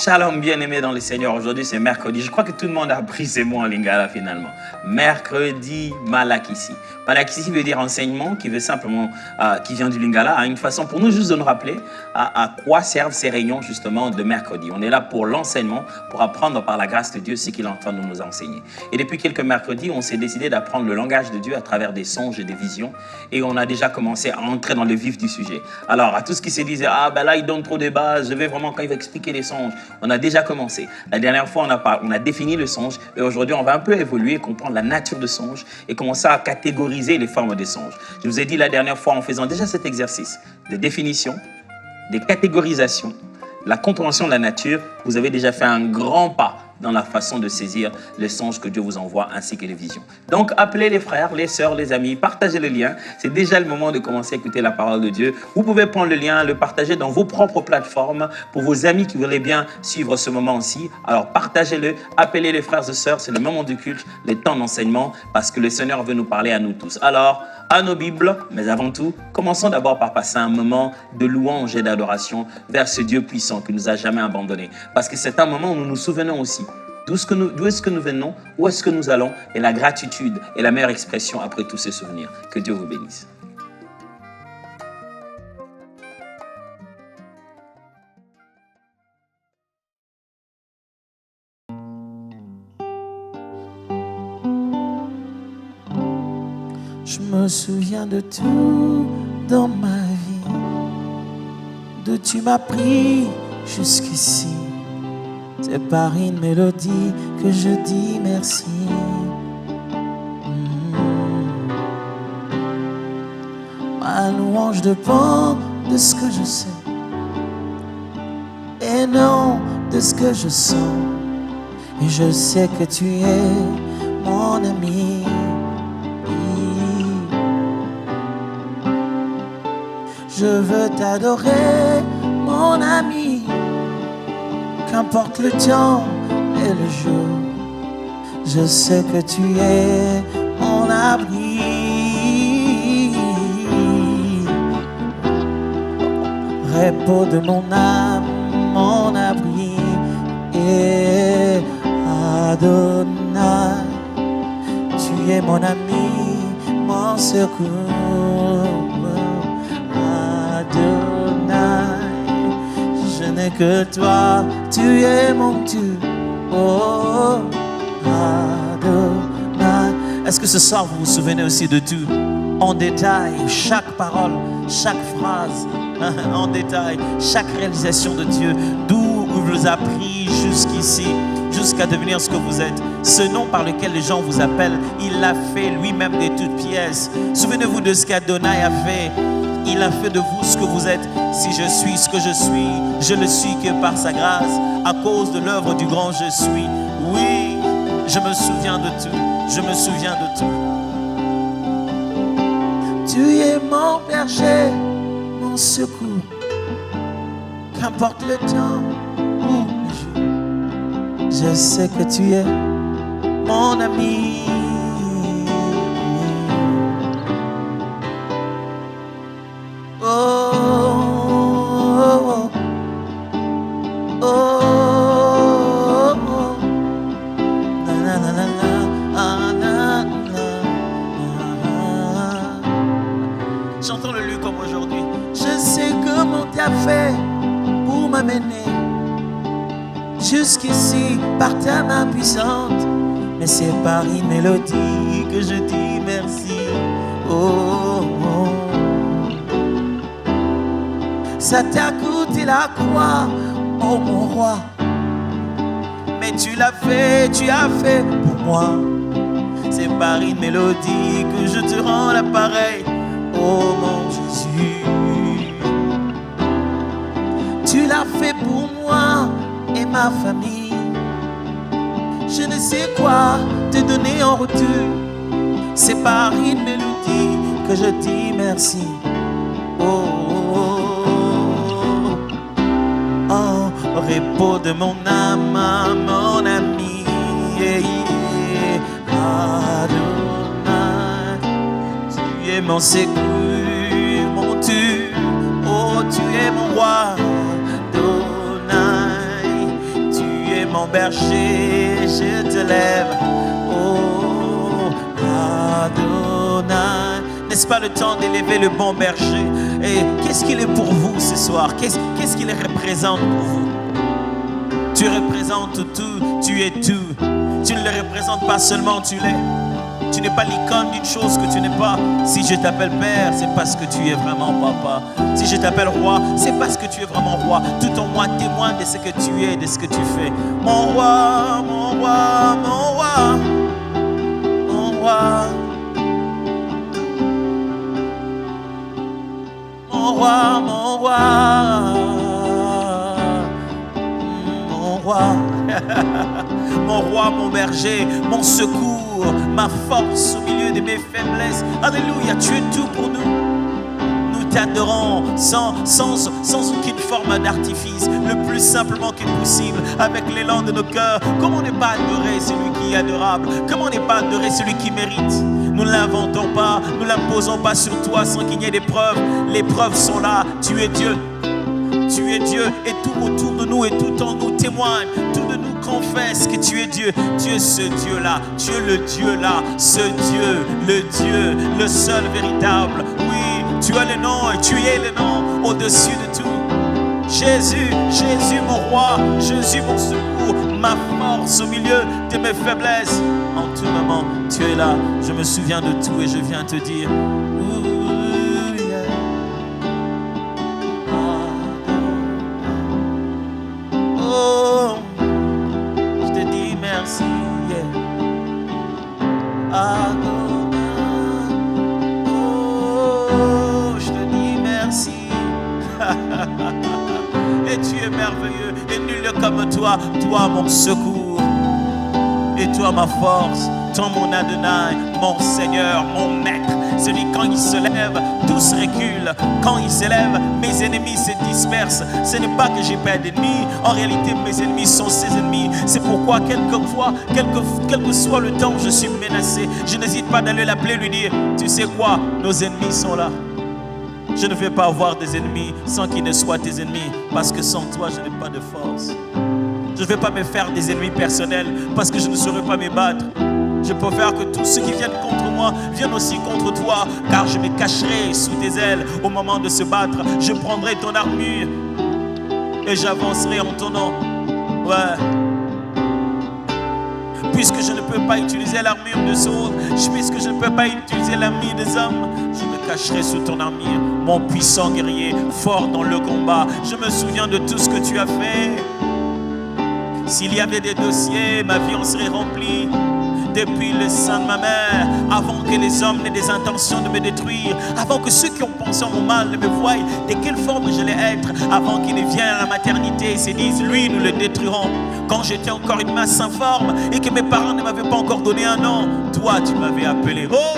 Shalom bien-aimés dans le Seigneur. Aujourd'hui, c'est mercredi. Je crois que tout le monde a appris ces mots en lingala finalement. Mercredi Malakisi. Malakisi veut dire enseignement, qui veut simplement, qui vient du lingala, une façon pour nous juste de nous rappeler à quoi servent ces réunions justement de mercredi. On est là pour l'enseignement, pour apprendre par la grâce de Dieu ce qu'il est en train de nous enseigner. Et depuis quelques mercredis, on s'est décidé d'apprendre le langage de Dieu à travers des songes et des visions. Et on a déjà commencé à entrer dans le vif du sujet. Alors, à tout ce qui se disait, là, il donne trop de bases, je vais vraiment quand il va expliquer les songes. On a déjà commencé. La dernière fois, on a défini le songe. Et aujourd'hui, on va un peu évoluer, comprendre la nature de songe et commencer à catégoriser les formes des songes. Je vous ai dit la dernière fois, en faisant déjà cet exercice de définition, de catégorisation, la compréhension de la nature, vous avez déjà fait un grand pas dans la façon de saisir les songes que Dieu vous envoie ainsi que les visions. Donc, appelez les frères, les sœurs, les amis, partagez le lien. C'est déjà le moment de commencer à écouter la parole de Dieu. Vous pouvez prendre le lien, le partager dans vos propres plateformes pour vos amis qui voudraient bien suivre ce moment aussi. Alors, partagez-le, appelez les frères et sœurs. C'est le moment du culte, le temps d'enseignement, parce que le Seigneur veut nous parler à nous tous. Alors, à nos Bibles, mais avant tout, commençons d'abord par passer un moment de louange et d'adoration vers ce Dieu puissant qui nous a jamais abandonnés. Parce que c'est un moment où nous nous souvenons aussi d'où est-ce que nous venons, où est-ce que nous allons, et la gratitude est la meilleure expression après tous ces souvenirs. Que Dieu vous bénisse. Je me souviens de tout dans ma vie, d'où tu m'as pris jusqu'ici. C'est par une mélodie que je dis merci. Ma louange dépend de ce que je sais et non de ce que je sens. Et je sais que tu es mon ami. Je veux t'adorer, mon ami, qu'importe le temps et le jour. Je sais que tu es mon abri. Repos de mon âme, mon abri. Et Adonai, tu es mon ami, mon secours. Je n'ai que toi, tu es mon Dieu. Oh, Adonai. Est-ce que ce soir vous vous souvenez aussi de tout en détail, chaque parole, chaque phrase, en détail, chaque réalisation de Dieu, d'où il vous a pris jusqu'ici, jusqu'à devenir ce que vous êtes. Ce nom par lequel les gens vous appellent, il l'a fait lui-même de toutes pièces. Souvenez-vous de ce qu'Adonai a fait. Il a fait de vous ce que vous êtes. Si je suis ce que je le suis que par sa grâce, à cause de l'œuvre du grand je suis. Oui, je me souviens de tout. Je me souviens de tout. Tu es mon berger, mon secours. Qu'importe le temps ou le jour, je sais que tu es mon ami. Jusqu'ici par ta main puissante, mais c'est par une mélodie que je dis merci. Oh, oh. Ça t'a coûté la croix, oh mon roi, mais tu l'as fait, tu as fait pour moi. C'est par une mélodie que je te rends l'appareil, oh mon Jésus. Tu l'as fait pour moi et ma famille. Je ne sais quoi te donner en retour. C'est par une mélodie que je dis merci. Oh, oh, oh, oh, repos de mon âme, mon ami. Yeah, yeah. Adonai, tu es mon secours, mon Dieu. Oh, tu es mon roi. mon berger, je te lève. Oh, Adonai. N'est-ce pas le temps d'élever le bon berger? Et qu'est-ce qu'il est pour vous ce soir? Qu'est-ce qu'il représente pour vous? Tu représentes tout, tu es tout. Tu ne le représentes pas seulement, tu l'es. Tu n'es pas l'icône d'une chose que tu n'es pas. Si je t'appelle Père, c'est parce que tu es vraiment Papa. Si je t'appelle Roi, c'est parce que tu es vraiment Roi. Tout en moi témoigne de ce que tu es, de ce que tu fais. Mon Roi, mon Roi, mon Roi, mon Roi. Mon Roi, mon Roi, mon Roi. Mon roi, mon berger, mon secours, ma force au milieu de mes faiblesses. Alléluia, tu es tout pour nous. Nous t'adorons sans aucune forme d'artifice, le plus simplement que possible, avec l'élan de nos cœurs. Comment ne pas adorer celui qui est adorable? Comment ne pas adorer celui qui mérite? Nous ne l'inventons pas, nous ne l'imposons pas sur toi sans qu'il y ait des preuves. Les preuves sont là, tu es Dieu. Tu es Dieu et tout autour de nous et tout en nous témoigne. Tout de nous confesse que tu es Dieu. Tu es ce Dieu-là. Tu es le Dieu-là. Ce Dieu, le seul véritable. Oui, tu as le nom et tu es le nom au-dessus de tout. Jésus, Jésus mon roi, Jésus mon secours, ma force au milieu de mes faiblesses. En tout moment, tu es là. Je me souviens de tout et je viens te dire. Et tu es merveilleux et nul comme toi, toi mon secours et toi ma force, toi mon Adonai, mon Seigneur, mon Maître. Celui quand il se lève, tous reculent. Quand il s'élève, mes ennemis se dispersent. Ce n'est pas que j'ai pas d'ennemis. En réalité, mes ennemis sont ses ennemis. C'est pourquoi quelquefois, quel que soit le temps où je suis menacé, je n'hésite pas d'aller l'appeler, lui dire, tu sais quoi, nos ennemis sont là. Je ne vais pas avoir des ennemis sans qu'ils ne soient tes ennemis, parce que sans toi, je n'ai pas de force. Je ne vais pas me faire des ennemis personnels, parce que je ne saurais pas me battre. Je peux faire que tous ceux qui viennent contre moi viennent aussi contre toi, car je me cacherai sous tes ailes au moment de se battre. Je prendrai ton armure et j'avancerai en ton nom. Ouais. Puisque je ne peux pas utiliser l'armure de Saul, puisque je ne peux pas utiliser l'armure des hommes, je me cacherai sous ton armure, mon puissant guerrier, fort dans le combat. Je me souviens de tout ce que tu as fait. S'il y avait des dossiers, ma vie en serait remplie. Depuis le sein de ma mère, avant que les hommes n'aient des intentions de me détruire, avant que ceux qui ont pensé en mon mal ne me voient de quelle forme j'allais être, avant qu'ils ne viennent à la maternité et se disent, lui, nous le détruirons. Quand j'étais encore une masse informe et que mes parents ne m'avaient pas encore donné un nom, toi, tu m'avais appelé. Oh!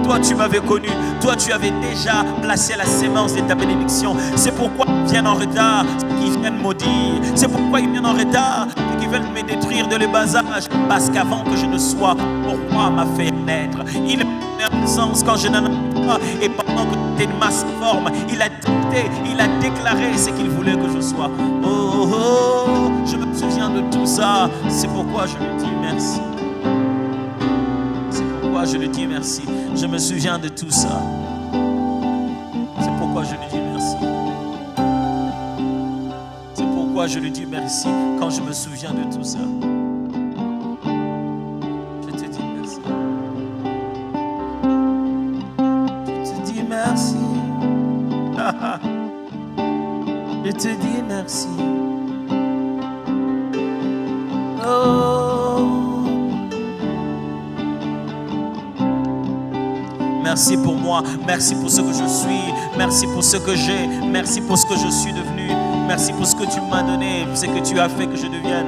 Toi, tu m'avais connu. Toi, tu avais déjà placé la sémence de ta bénédiction. C'est pourquoi ils viennent en retard, ils viennent maudire. C'est pourquoi ils viennent en retard, qu'ils veulent me détruire de le bas âge. Parce qu'avant que je ne sois, mon roi m'a fait naître. Il a donné un sens quand je n'en avais pas. Et pendant que j'étais une masse forme, il a dicté, il a déclaré ce qu'il voulait que je sois. Oh, oh, je me souviens de tout ça. C'est pourquoi je lui dis merci. Je lui dis merci. Je me souviens de tout ça. C'est pourquoi je lui dis merci. C'est pourquoi je lui dis merci quand je me souviens de tout ça. Je te dis merci. Je te dis merci. Je te dis merci. Oh. Merci pour moi, merci pour ce que je suis, merci pour ce que j'ai, merci pour ce que je suis devenu, merci pour ce que tu m'as donné, ce que tu as fait que je devienne.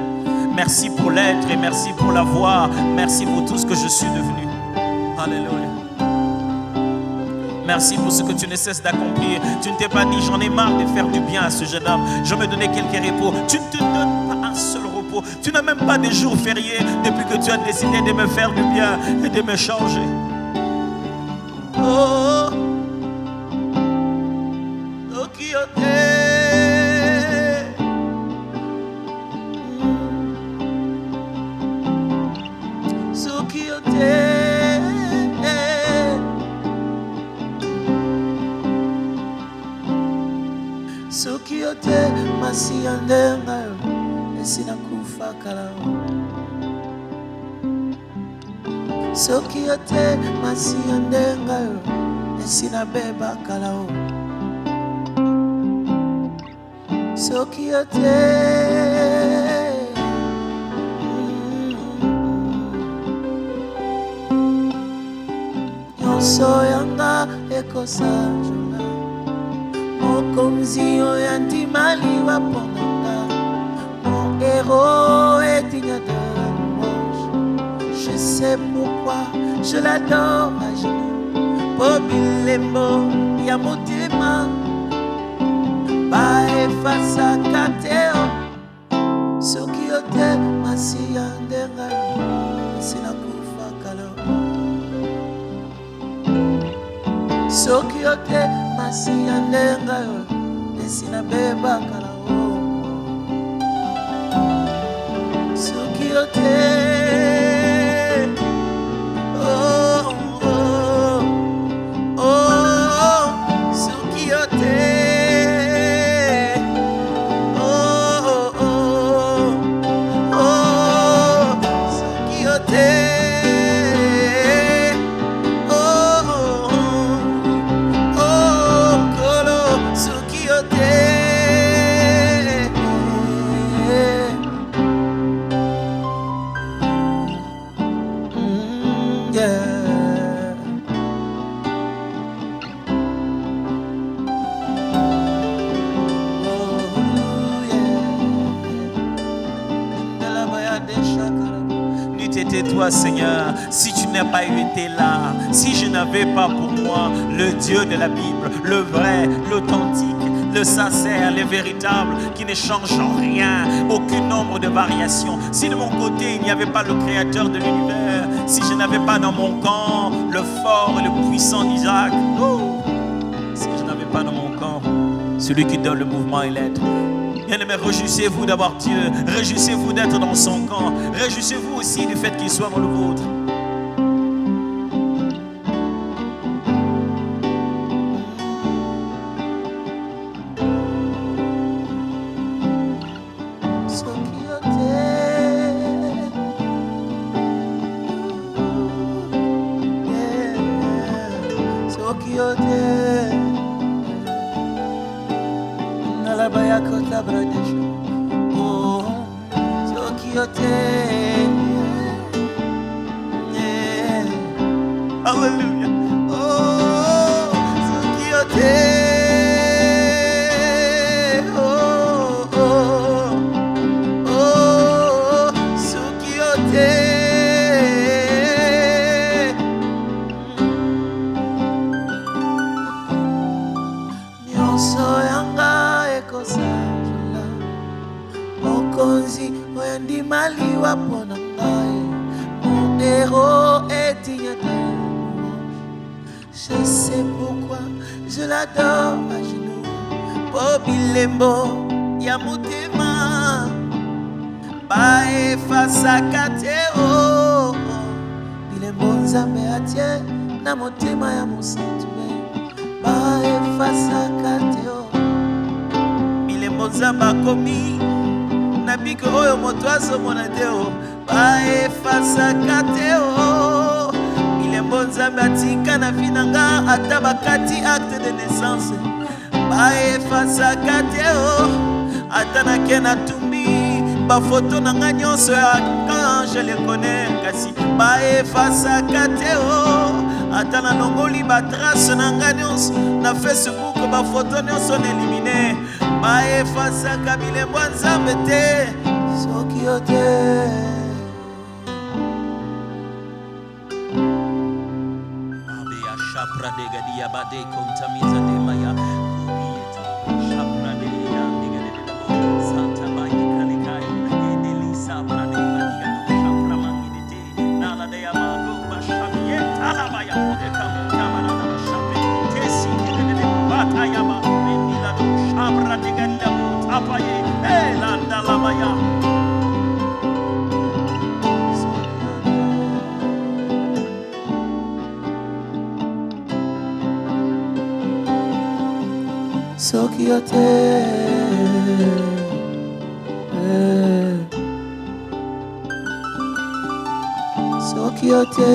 Merci pour l'être et merci pour l'avoir, merci pour tout ce que je suis devenu. Alléluia. Merci pour ce que tu ne cesses d'accomplir. Tu ne t'es pas dit, j'en ai marre de faire du bien à ce jeune homme, je me donnais quelques repos. Tu ne te donnes pas un seul repos, tu n'as même pas de jours fériés depuis que tu as décidé de me faire du bien et de me changer. Oh, oh, qui masi ya ndenga yo esina kufa kala soki yo te masi ya ndenga yo esina beba kala soki yo te nyonso yanga ekosanjola mokonzi oyo andimali waponanga mon héros est digne de louange. Je sais pourquoi je l'adore à genoux po bilembo ya motema baefasaka te soki yo te masi ya ndenga esina kufa kala soki yo te masi ya ndenga yo esina beba kala soki yo te soki yo te Toi, Seigneur, si tu n'as pas été là, si je n'avais pas pour moi le Dieu de la Bible, le vrai, l'authentique, le sincère, le véritable, qui ne change en rien, aucun nombre de variations, si de mon côté il n'y avait pas le créateur de l'univers, si je n'avais pas dans mon camp le fort et le puissant d'Isaac, si je n'avais pas dans mon camp celui qui donne le mouvement et l'être. Bien-aimés, réjouissez-vous d'avoir Dieu, réjouissez-vous d'être dans son camp, réjouissez-vous aussi du fait qu'il soit dans le vôtre. Hallelujah. Oh, Sukiote. Oh, oh, oh, Sukiote. Nyonso yanga ekosanjola. Mokonzi oyandimali wapona ngai. Mon héros est digne de je sais pourquoi je l'adore à genoux. Po bilembo ya motema baefasaka te bilembo nzambe atie na motema ya mosantu baefasaka te bilembo nzambe akomi na biko oyo moto azomona te baefasaka te Nzambe atika na vinanga ata bakati acte de naissance baefasaka te ata nake na tumbi bafoto nanga nyonso ya quand je les connais kasi baefasaka te ata na nongoli batrace nanga nyonso na Facebook bafoto nyonso na elimine baefasaka bilembo ya Nzambe te soki yo te Pradega dia bade kontamiza de maya kubieta shaprade yandiga de santa bayi kalikai edelisa pradega diga shapra mangidete nala de amalo bashabieta la baya de kamutama na shape tesi de bata yaba endila do shapra de ganda tapaye landa la baya Soki yo te soki yo te.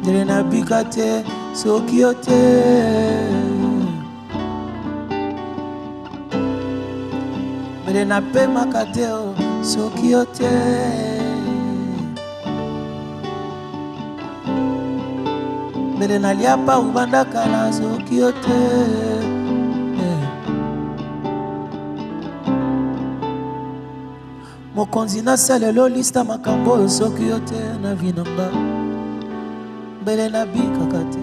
Ndele nabika te soki yo te. Mbele napemaka te soki yo te. Mbele naliapa ubanda kala soki yo te. Mokonzi nasalelo lista makambo oyo soki yo te na vi na nga. Mbele nabikaka te.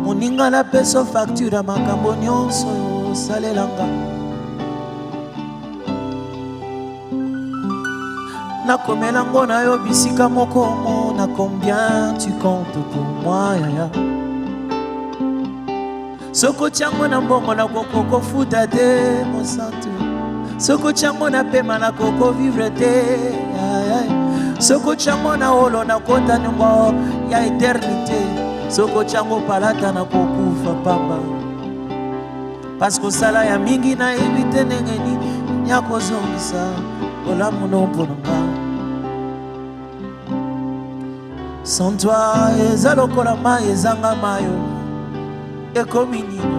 Moninga napesa facture ya makambo nyonso oyo osalelanga. Nakomela ngo na yo bisika moko omona combien tu comptes pour moi yaya. Soko tiango na mbongo na koko futa te mon santo. Soko tiango na pema na koko vivre te yaya. Soko tiango na olo na kota nyumba ya eternité. Soko tiango palata na kokufa pamba. Parce que sala ya mingi na ebite nengeni nyako zongisa. Ola mono ponanga. Sans toi ezalokola ma ezanga mayo ekomi nino.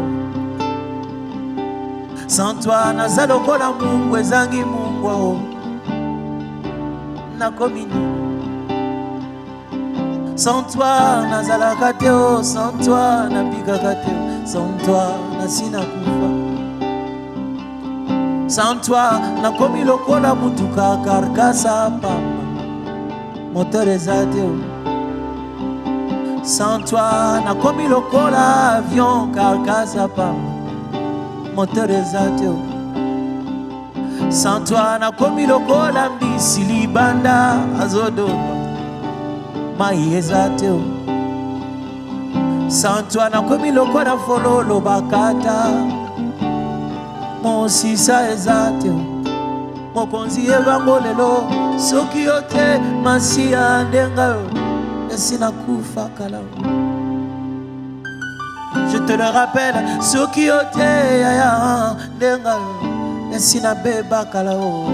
Sans toi nazalokola mungu ezangi mungu o nakomi nino. Sans toi nazalaka te o, sans toi nabikaka te o, sans toi nasina kufa. Sans toi nakomi lokola mutuka karkasa pamba moteur eza te o. Sans toi nakomi lokola avion karkasa pamba moteur eza te o. Sans toi nakomi lokola mbisi libanda azodoba mai eza te o. Sans toi nakomi lokola fololo bakata mosisa eza te o. Mokonzi ebango lelo soki yo te masiya ndenga yo esina kufa kala. Je te le rappelle soki yo te yaya ndenga yo esina beba kala o.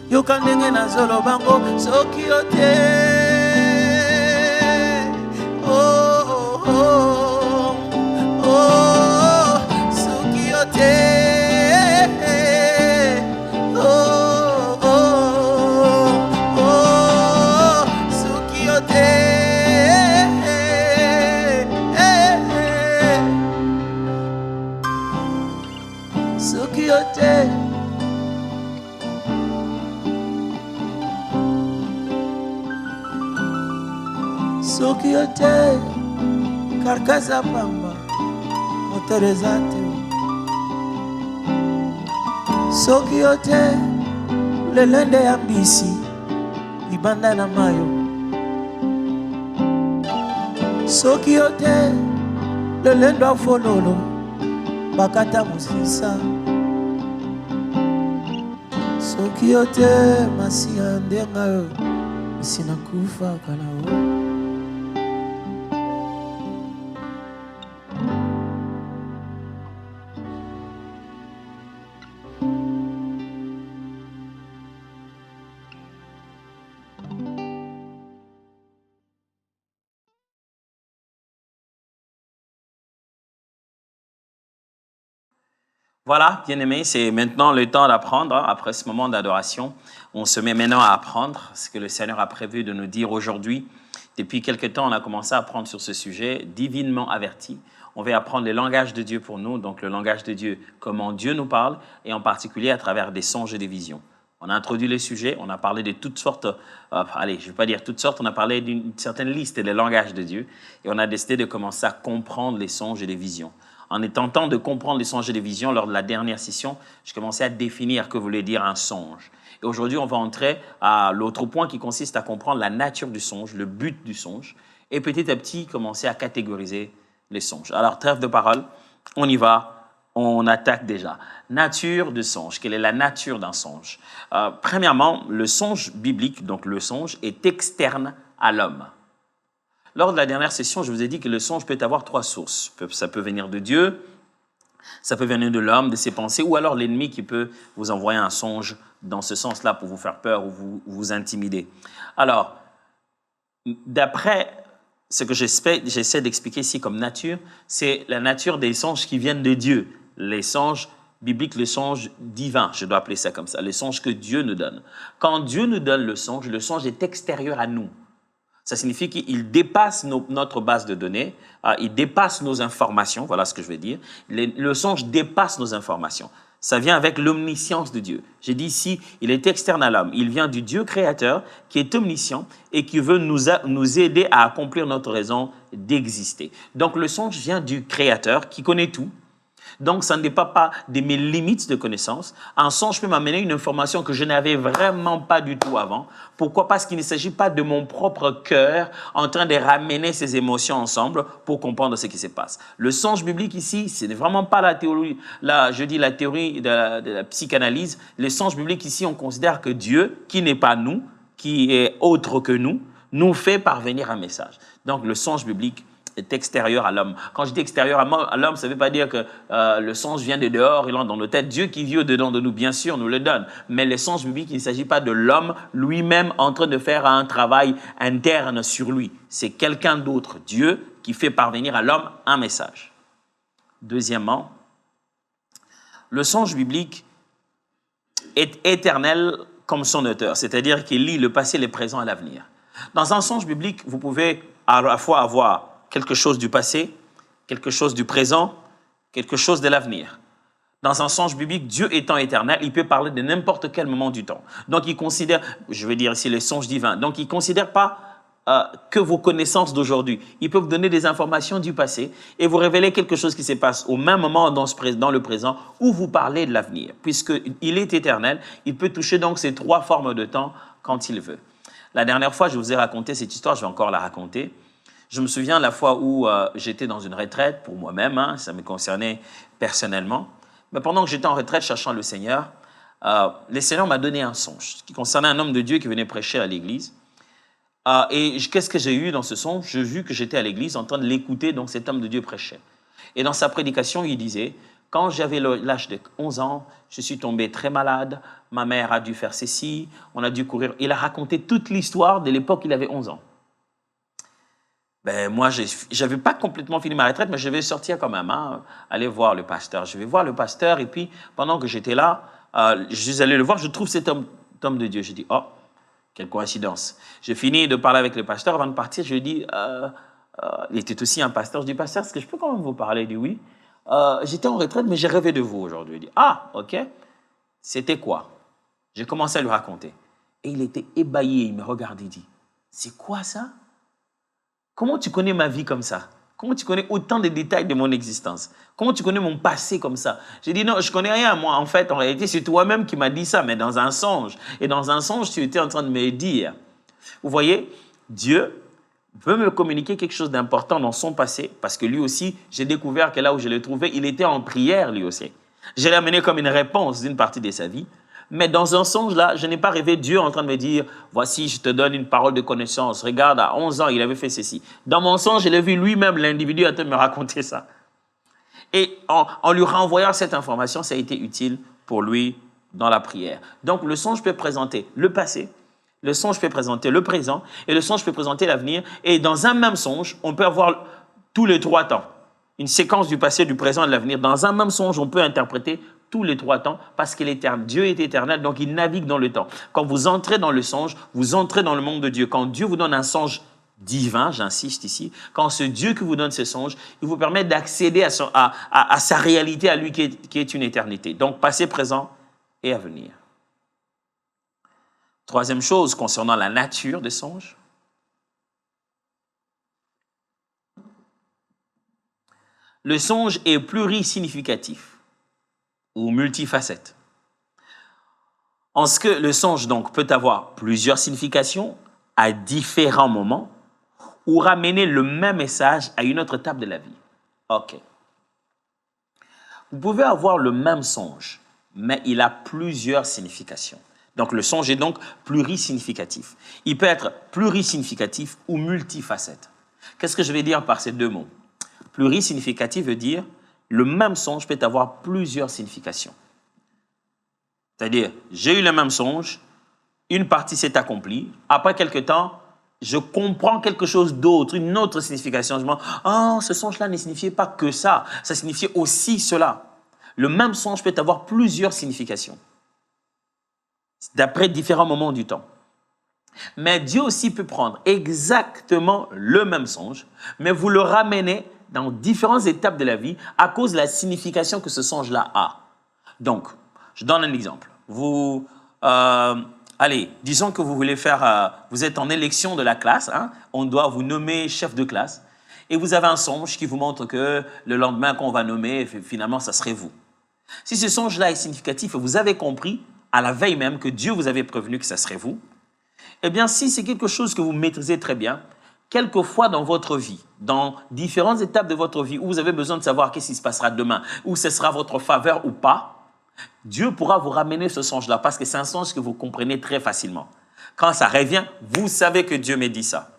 Yoka ndenge nazolo bango soki yo te. Oh oh oh oh soki yo te. Soki yo te karkasa pamba moteur eza te o. Soki yo te lelende ya mbisi libanda na mayo. Soki yo te lelendo ya fololo bakata mosisa. Soki yo te masiya ndenga yo esina kufa kala o. Voilà, bien-aimés, c'est maintenant le temps d'apprendre. Après ce moment d'adoration, on se met maintenant à apprendre ce que le Seigneur a prévu de nous dire aujourd'hui. Depuis quelque temps, on a commencé à apprendre sur ce sujet, divinement averti. On va apprendre le langage de Dieu pour nous, donc le langage de Dieu, comment Dieu nous parle, et en particulier à travers des songes et des visions. On a introduit le sujet, on a parlé de toutes sortes, allez, je ne vais pas dire toutes sortes, on a parlé d'une certaine liste des langages de Dieu, et on a décidé de commencer à comprendre les songes et les visions. En tentant de comprendre les songes et les visions, lors de la dernière session, je commençais à définir ce que voulait dire un songe. Et aujourd'hui, on va entrer à l'autre point qui consiste à comprendre la nature du songe, le but du songe, et petit à petit, commencer à catégoriser les songes. Alors, trêve de parole, on y va, on attaque déjà. Nature de songe, quelle est la nature d'un songe? Premièrement, le songe biblique, donc le songe, est externe à l'homme. Lors de la dernière session, je vous ai dit que le songe peut avoir trois sources. Ça peut venir de Dieu, Ça peut venir de l'homme, de ses pensées, ou alors l'ennemi qui peut vous envoyer un songe dans ce sens-là pour vous faire peur ou vous intimider. Alors, d'après ce que j'essaie d'expliquer ici comme nature, c'est la nature des songes qui viennent de Dieu. Les songes bibliques, les songes divins, je dois appeler ça comme ça, les songes que Dieu nous donne. Quand Dieu nous donne le songe est extérieur à nous. Ça signifie qu'il dépasse notre base de données, il dépasse nos informations, voilà ce que je veux dire. Le songe dépasse nos informations. Ça vient avec l'omniscience de Dieu. J'ai dit ici, il est externe à l'homme. Il vient du Dieu créateur qui est omniscient et qui veut nous aider à accomplir notre raison d'exister. Donc le songe vient du créateur qui connaît tout. Donc, ça ne dépend pas de mes limites de connaissance. Un songe peut m'amener une information que je n'avais vraiment pas du tout avant. Pourquoi? Parce qu'il ne s'agit pas de mon propre cœur en train de ramener ces émotions ensemble pour comprendre ce qui se passe. Le songe biblique ici, ce n'est vraiment pas la théorie, la théorie de la psychanalyse. Le songe biblique ici, on considère que Dieu, qui n'est pas nous, qui est autre que nous fait parvenir un message. Donc, le songe biblique est extérieur à l'homme. Quand je dis extérieur à l'homme, ça ne veut pas dire que le songe vient de dehors, il entre dans nos têtes. Dieu qui vit au-dedans de nous, bien sûr, nous le donne. Mais le songe biblique, il ne s'agit pas de l'homme lui-même en train de faire un travail interne sur lui. C'est quelqu'un d'autre, Dieu, qui fait parvenir à l'homme un message. Deuxièmement, le songe biblique est éternel comme son auteur, c'est-à-dire qu'il lie le passé, le présent et l'avenir. Dans un songe biblique, vous pouvez à la fois avoir quelque chose du passé, quelque chose du présent, quelque chose de l'avenir. Dans un songe biblique, Dieu étant éternel, il peut parler de n'importe quel moment du temps. Donc, il considère, je vais dire ici les songes divins, donc il ne considère pas que vos connaissances d'aujourd'hui. Il peut vous donner des informations du passé et vous révéler quelque chose qui se passe au même moment dans le présent ou vous parler de l'avenir. Puisqu'il est éternel, il peut toucher donc ces trois formes de temps quand il veut. La dernière fois, je vous ai raconté cette histoire, je vais encore la raconter. Je me souviens la fois où j'étais dans une retraite pour moi-même, ça me concernait personnellement. Mais pendant que j'étais en retraite cherchant le Seigneur, le Seigneur m'a donné un songe qui concernait un homme de Dieu qui venait prêcher à l'église. Et qu'est-ce que j'ai eu dans ce songe? J'ai vu que j'étais à l'église en train de l'écouter, donc cet homme de Dieu prêchait. Et dans sa prédication, il disait, quand j'avais l'âge de 11 ans, je suis tombé très malade, ma mère a dû faire ceci, on a dû courir. Il a raconté toute l'histoire de l'époque où il avait 11 ans. Ben, moi, je n'avais pas complètement fini ma retraite, mais je vais sortir quand même, aller voir le pasteur. Je vais voir le pasteur et puis, pendant que j'étais là, je suis allé le voir, je trouve cet homme de Dieu. Je dis, oh, quelle coïncidence. J'ai fini de parler avec le pasteur. Avant de partir, je lui dis, il était aussi un pasteur. Je dis, pasteur, est-ce que je peux quand même vous parler? Il dit, oui. J'étais en retraite, mais j'ai rêvé de vous aujourd'hui. Il dit, ah, ok. C'était quoi? J'ai commencé à lui raconter. Et il était ébahi, il me regardait, il dit, c'est quoi ça? Comment tu connais ma vie comme ça? Comment tu connais autant de détails de mon existence? Comment tu connais mon passé comme ça? J'ai dit non, je ne connais rien. Moi, en fait, en réalité, c'est toi-même qui m'as dit ça, mais dans un songe. Et dans un songe, tu étais en train de me dire. Vous voyez, Dieu veut me communiquer quelque chose d'important dans son passé, parce que lui aussi, j'ai découvert que là où je l'ai trouvé, il était en prière lui aussi. Je l'ai amené comme une réponse d'une partie de sa vie. Mais dans un songe, là, je n'ai pas rêvé Dieu en train de me dire, voici, je te donne une parole de connaissance. Regarde, à 11 ans, il avait fait ceci. Dans mon songe, je l'ai vu lui-même, l'individu, en train de me raconter ça. Et en lui renvoyant cette information, ça a été utile pour lui dans la prière. Donc, le songe peut présenter le passé, le songe peut présenter le présent, et le songe peut présenter l'avenir. Et dans un même songe, on peut avoir tous les trois temps. Une séquence du passé, du présent et de l'avenir. Dans un même songe, on peut interpréter tous les trois temps, parce que Dieu est éternel, donc il navigue dans le temps. Quand vous entrez dans le songe, vous entrez dans le monde de Dieu. Quand Dieu vous donne un songe divin, j'insiste ici, quand ce Dieu qui vous donne ce songe, il vous permet d'accéder à sa réalité, à lui qui est une éternité. Donc, passé, présent et avenir. Troisième chose concernant la nature des songes. Le songe est plurisignificatif ou multifacette. En ce que le songe donc peut avoir plusieurs significations à différents moments ou ramener le même message à une autre étape de la vie. Ok. Vous pouvez avoir le même songe, mais il a plusieurs significations. Donc le songe est donc plurisignificatif. Il peut être plurisignificatif ou multifacette. Qu'est-ce que je vais dire par ces deux mots? Plurisignificatif veut dire le même songe peut avoir plusieurs significations. C'est-à-dire, j'ai eu le même songe, une partie s'est accomplie, après quelque temps, je comprends quelque chose d'autre, une autre signification. Je me dis, oh, ce songe-là ne signifiait pas que ça signifiait aussi cela. Le même songe peut avoir plusieurs significations, d'après différents moments du temps. Mais Dieu aussi peut prendre exactement le même songe, mais vous le ramenez dans différentes étapes de la vie à cause de la signification que ce songe-là a. Donc, je donne un exemple. Allez, disons que vous voulez vous êtes en élection de la classe, hein, on doit vous nommer chef de classe, et vous avez un songe qui vous montre que le lendemain qu'on va nommer, finalement, ça serait vous. Si ce songe-là est significatif et vous avez compris à la veille même que Dieu vous avait prévenu que ça serait vous, eh bien, si c'est quelque chose que vous maîtrisez très bien, quelquefois dans votre vie, dans différentes étapes de votre vie où vous avez besoin de savoir qu'est-ce qui se passera demain, où ce sera votre faveur ou pas, Dieu pourra vous ramener ce songe-là parce que c'est un songe que vous comprenez très facilement. Quand ça revient, vous savez que Dieu me dit ça.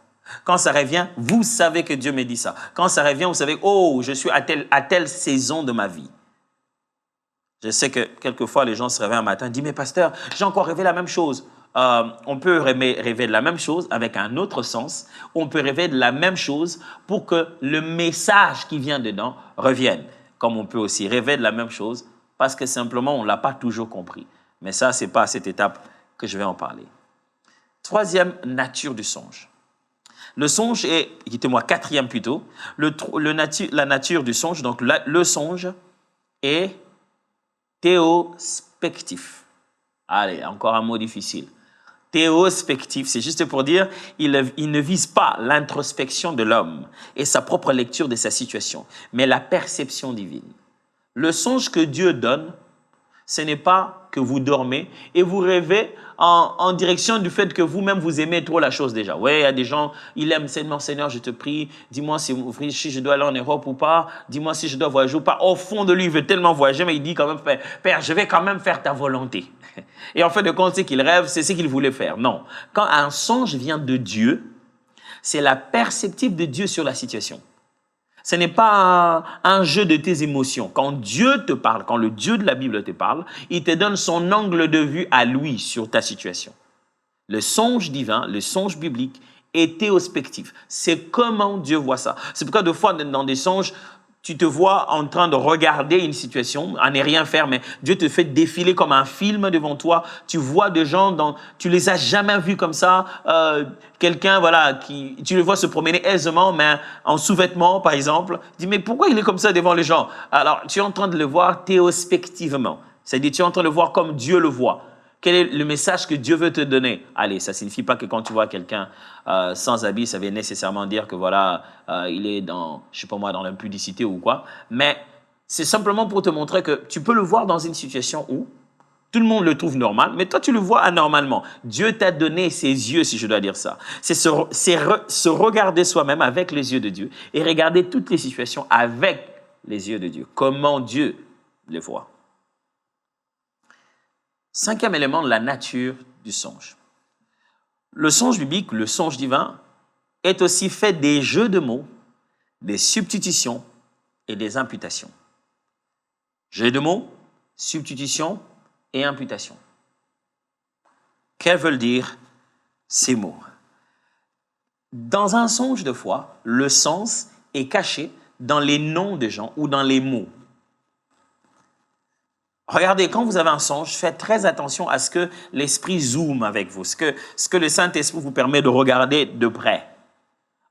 Quand ça revient, vous savez que Dieu me dit ça. Quand ça revient, vous savez, oh, je suis à telle saison de ma vie. Je sais que quelquefois, les gens se réveillent un matin et disent, mais pasteur, j'ai encore rêvé la même chose. On peut rêver de la même chose avec un autre sens. On peut rêver de la même chose pour que le message qui vient dedans revienne. Comme on peut aussi rêver de la même chose parce que simplement, on ne l'a pas toujours compris. Mais ça, ce n'est pas à cette étape que je vais en parler. Troisième nature du songe. Le songe est, dites-moi, quatrième plutôt, la nature du songe. Donc, le songe est théospectif. Allez, encore un mot difficile. Théospectif, c'est juste pour dire il ne vise pas l'introspection de l'homme et sa propre lecture de sa situation, mais la perception divine. Le songe que Dieu donne, ce n'est pas que vous dormez et vous rêvez en direction du fait que vous-même vous aimez trop la chose déjà. Oui, il y a des gens, ils aiment Seigneur, Seigneur, je te prie, dis-moi si je dois aller en Europe ou pas, dis-moi si je dois voyager ou pas. Au fond de lui, il veut tellement voyager, mais il dit quand même, Père, je vais quand même faire ta volonté. Et en fait de compte, c'est qu'il rêve, c'est ce qu'il voulait faire. Non, quand un songe vient de Dieu, c'est la perspective de Dieu sur la situation. Ce n'est pas un jeu de tes émotions. Quand Dieu te parle, quand le Dieu de la Bible te parle, il te donne son angle de vue à lui sur ta situation. Le songe divin, le songe biblique est théospectif. C'est comment Dieu voit ça. C'est pourquoi de fois, dans des songes, tu te vois en train de regarder une situation, à ne rien faire, mais Dieu te fait défiler comme un film devant toi. Tu vois des gens, tu les as jamais vus comme ça. Quelqu'un, voilà, tu le vois se promener aisément, mais en sous-vêtements, par exemple. Tu dis, mais pourquoi il est comme ça devant les gens? Alors, tu es en train de le voir théospectivement. C'est-à-dire, tu es en train de le voir comme Dieu le voit. Quel est le message que Dieu veut te donner? Allez, ça ne signifie pas que quand tu vois quelqu'un sans habit, ça veut nécessairement dire que voilà, il est dans, je sais pas moi, dans l'impudicité ou quoi. Mais c'est simplement pour te montrer que tu peux le voir dans une situation où tout le monde le trouve normal, mais toi tu le vois anormalement. Dieu t'a donné ses yeux, si je dois dire ça. C'est se regarder soi-même avec les yeux de Dieu et regarder toutes les situations avec les yeux de Dieu. Comment Dieu les voit. Cinquième élément de la nature du songe. Le songe biblique, le songe divin, est aussi fait des jeux de mots, des substitutions et des imputations. Jeux de mots, substitutions et imputations. Que veulent dire ces mots? Dans un songe de foi, le sens est caché dans les noms des gens ou dans les mots. Regardez, quand vous avez un songe, faites très attention à ce que l'esprit zoome avec vous, ce que le Saint-Esprit vous permet de regarder de près.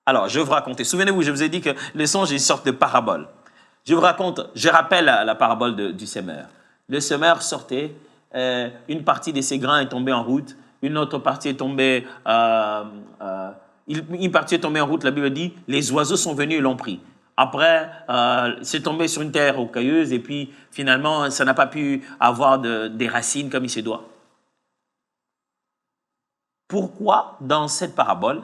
Alors, je vais vous raconter. Souvenez-vous, je vous ai dit que le songe est une sorte de parabole. Je rappelle la parabole du semeur. Le semeur sortait, une partie de ses grains est tombée en route, une autre partie est tombée, une partie est tombée en route, la Bible dit, les oiseaux sont venus et l'ont pris. Après, c'est tombé sur une terre rocailleuse et puis finalement, ça n'a pas pu avoir des racines comme il se doit. Pourquoi, dans cette parabole,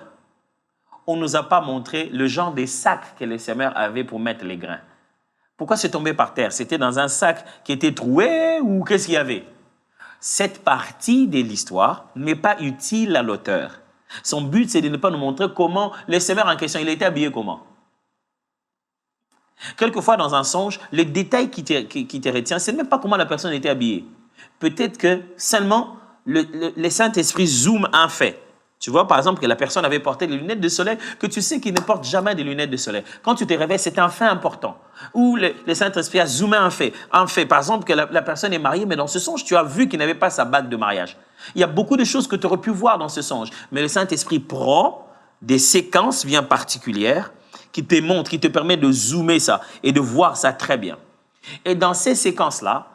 on ne nous a pas montré le genre des sacs que les semeurs avaient pour mettre les grains? Pourquoi c'est tombé par terre? C'était dans un sac qui était troué ou qu'est-ce qu'il y avait? Cette partie de l'histoire n'est pas utile à l'auteur. Son but, c'est de ne pas nous montrer comment le semeur en question, il était habillé comment? Quelquefois, dans un songe, le détail qui te retient, ce n'est même pas comment la personne était habillée. Peut-être que seulement le Saint-Esprit zoome un fait. Tu vois, par exemple, que la personne avait porté des lunettes de soleil, que tu sais qu'il ne porte jamais des lunettes de soleil. Quand tu te réveilles, c'est un fait important. Ou le Saint-Esprit a zoomé un fait. Un fait, par exemple, que la personne est mariée, mais dans ce songe, tu as vu qu'il n'avait pas sa bague de mariage. Il y a beaucoup de choses que tu aurais pu voir dans ce songe. Mais le Saint-Esprit prend des séquences bien particulières qui te montrent, qui te permettent de zoomer ça et de voir ça très bien. Et dans ces séquences-là,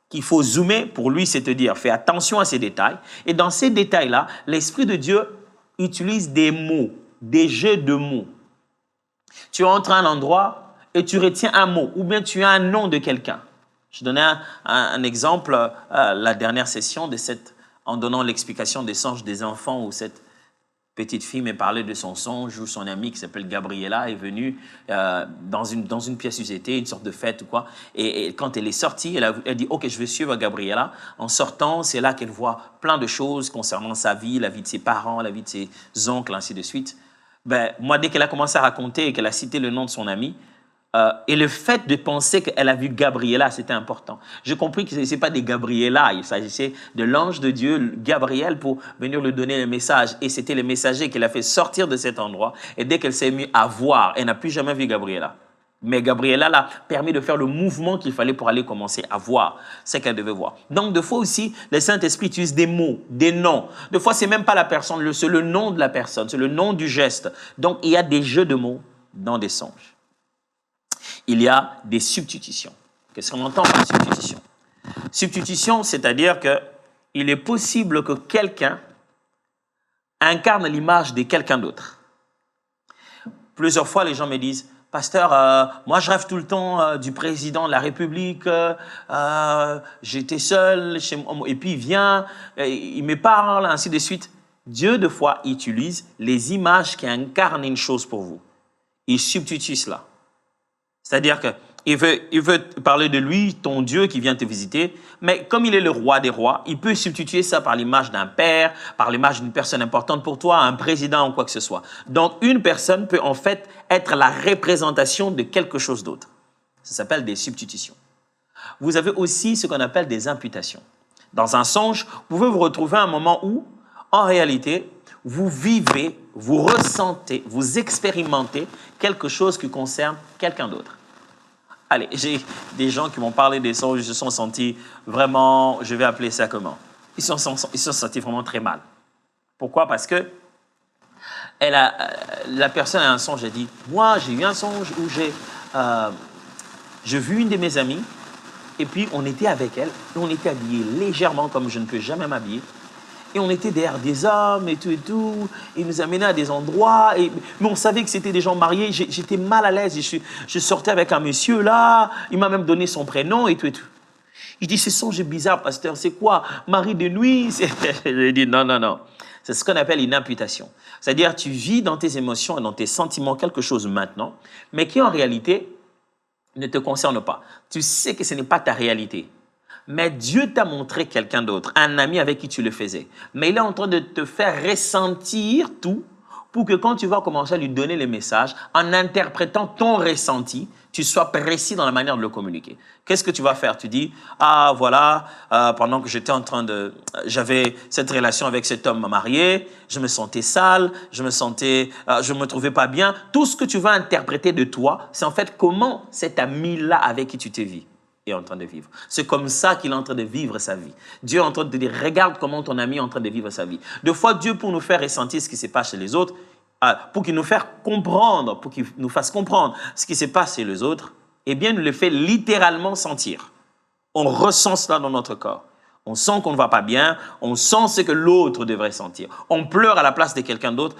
qu'il faut zoomer, pour lui, c'est te dire, fais attention à ces détails. Et dans ces détails-là, l'Esprit de Dieu utilise des mots, des jeux de mots. Tu entres à un endroit et tu retiens un mot, ou bien tu as un nom de quelqu'un. Je donnais un exemple la dernière session en donnant l'explication des songes des enfants, où cette petite fille m'a parlé de son songe, où son amie qui s'appelle Gabriella est venue dans une pièce où j'étais, une sorte de fête ou quoi. Et quand elle est sortie, elle dit « Ok, je vais suivre Gabriella ». En sortant, c'est là qu'elle voit plein de choses concernant sa vie, la vie de ses parents, la vie de ses oncles, ainsi de suite. Moi, dès qu'elle a commencé à raconter et qu'elle a cité le nom de son amie, et le fait de penser qu'elle a vu Gabriella, c'était important. J'ai compris que ce n'est pas des Gabriella, il s'agissait de l'ange de Dieu, Gabriel, pour venir lui donner le message. Et c'était le messager qui l'a fait sortir de cet endroit. Et dès qu'elle s'est mise à voir, elle n'a plus jamais vu Gabriella. Mais Gabriella l'a permis de faire le mouvement qu'il fallait pour aller commencer à voir ce qu'elle devait voir. Donc, des fois aussi, le Saint-Esprit utilise des mots, des noms. Des fois, ce n'est même pas la personne, c'est le nom de la personne, c'est le nom du geste. Donc, il y a des jeux de mots dans des songes. Il y a des substitutions. Qu'est-ce qu'on entend par substitution? Substitution, c'est-à-dire qu'il est possible que quelqu'un incarne l'image de quelqu'un d'autre. Plusieurs fois, les gens me disent « Pasteur, moi je rêve tout le temps du président de la République, j'étais seul, et puis il vient, il me parle, ainsi de suite. » Dieu, des fois, utilise les images qui incarnent une chose pour vous. Il substitue cela. C'est-à-dire qu'il veut parler de lui, ton Dieu qui vient te visiter, mais comme il est le roi des rois, il peut substituer ça par l'image d'un père, par l'image d'une personne importante pour toi, un président ou quoi que ce soit. Donc, une personne peut en fait être la représentation de quelque chose d'autre. Ça s'appelle des substitutions. Vous avez aussi ce qu'on appelle des imputations. Dans un songe, vous pouvez vous retrouver à un moment où, en réalité, vous vivez, vous ressentez, vous expérimentez quelque chose qui concerne quelqu'un d'autre. Allez, j'ai des gens qui m'ont parlé des songes, ils se sont sentis vraiment, je vais appeler ça comment? Ils se sont sentis vraiment très mal. Pourquoi? Parce que la personne a un songe, elle dit, moi j'ai eu un songe où j'ai vu une de mes amies, et puis on était avec elle, et on était habillés légèrement comme je ne peux jamais m'habiller. Et on était derrière des hommes et tout. Ils nous amenaient à des endroits. Mais on savait que c'était des gens mariés. J'étais mal à l'aise. Je sortais avec un monsieur là. Il m'a même donné son prénom et tout. Il dit, ce songe est bizarre, pasteur. C'est quoi? Mari de nuit? J'ai dit, non. C'est ce qu'on appelle une imputation. C'est-à-dire, tu vis dans tes émotions et dans tes sentiments quelque chose maintenant, mais qui en réalité ne te concerne pas. Tu sais que ce n'est pas ta réalité. Mais Dieu t'a montré quelqu'un d'autre, un ami avec qui tu le faisais. Mais il est en train de te faire ressentir tout pour que quand tu vas commencer à lui donner les messages, en interprétant ton ressenti, tu sois précis dans la manière de le communiquer. Qu'est-ce que tu vas faire? Tu dis, ah voilà, pendant que j'avais cette relation avec cet homme marié, je me sentais sale, je me trouvais pas bien. Tout ce que tu vas interpréter de toi, c'est en fait comment cet ami-là avec qui tu t'es vu est en train de vivre. C'est comme ça qu'il est en train de vivre sa vie. Dieu est en train de te dire, regarde comment ton ami est en train de vivre sa vie. Des fois, Dieu, pour nous faire ressentir ce qui se passe chez les autres, pour qu'il nous fasse comprendre ce qui se passe chez les autres, eh bien, il nous le fait littéralement sentir. On ressent cela dans notre corps. On sent qu'on ne va pas bien, on sent ce que l'autre devrait sentir. On pleure à la place de quelqu'un d'autre.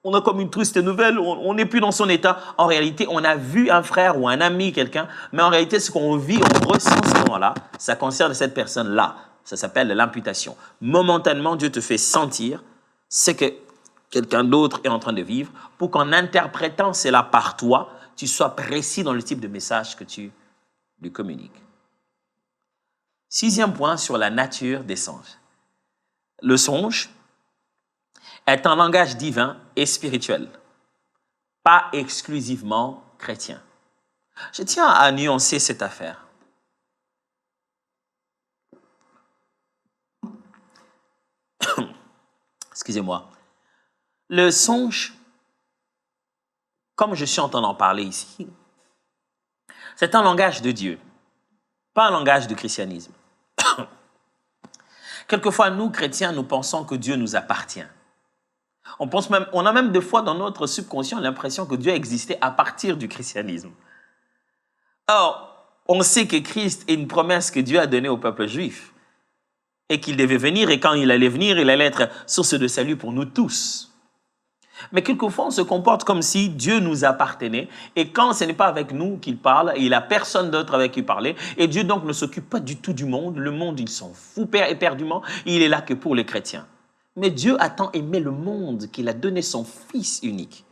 On a comme une triste nouvelle, on n'est plus dans son état. En réalité, on a vu un frère ou un ami, quelqu'un, mais en réalité, ce qu'on vit, on ressent ce moment-là, ça concerne cette personne-là. Ça s'appelle l'imputation. Momentanément, Dieu te fait sentir ce que quelqu'un d'autre est en train de vivre pour qu'en interprétant cela par toi, tu sois précis dans le type de message que tu lui communiques. 6e point sur la nature des songes. Le songe est un langage divin et spirituel, pas exclusivement chrétien. Je tiens à nuancer cette affaire. Excusez-moi. Le songe, comme je suis en train d'en parler ici, c'est un langage de Dieu, pas un langage de christianisme. Quelquefois, nous, chrétiens, nous pensons que Dieu nous appartient. On a même des fois dans notre subconscient l'impression que Dieu existait à partir du christianisme. Or, on sait que Christ est une promesse que Dieu a donnée au peuple juif et qu'il devait venir, et quand il allait venir, il allait être source de salut pour nous tous. Mais quelquefois, on se comporte comme si Dieu nous appartenait, et quand ce n'est pas avec nous qu'il parle, il n'a personne d'autre avec qui parler, et Dieu donc ne s'occupe pas du tout du monde. Le monde, il s'en fout éperdument, il est là que pour les chrétiens. Mais Dieu a tant aimé le monde qu'il a donné son Fils unique.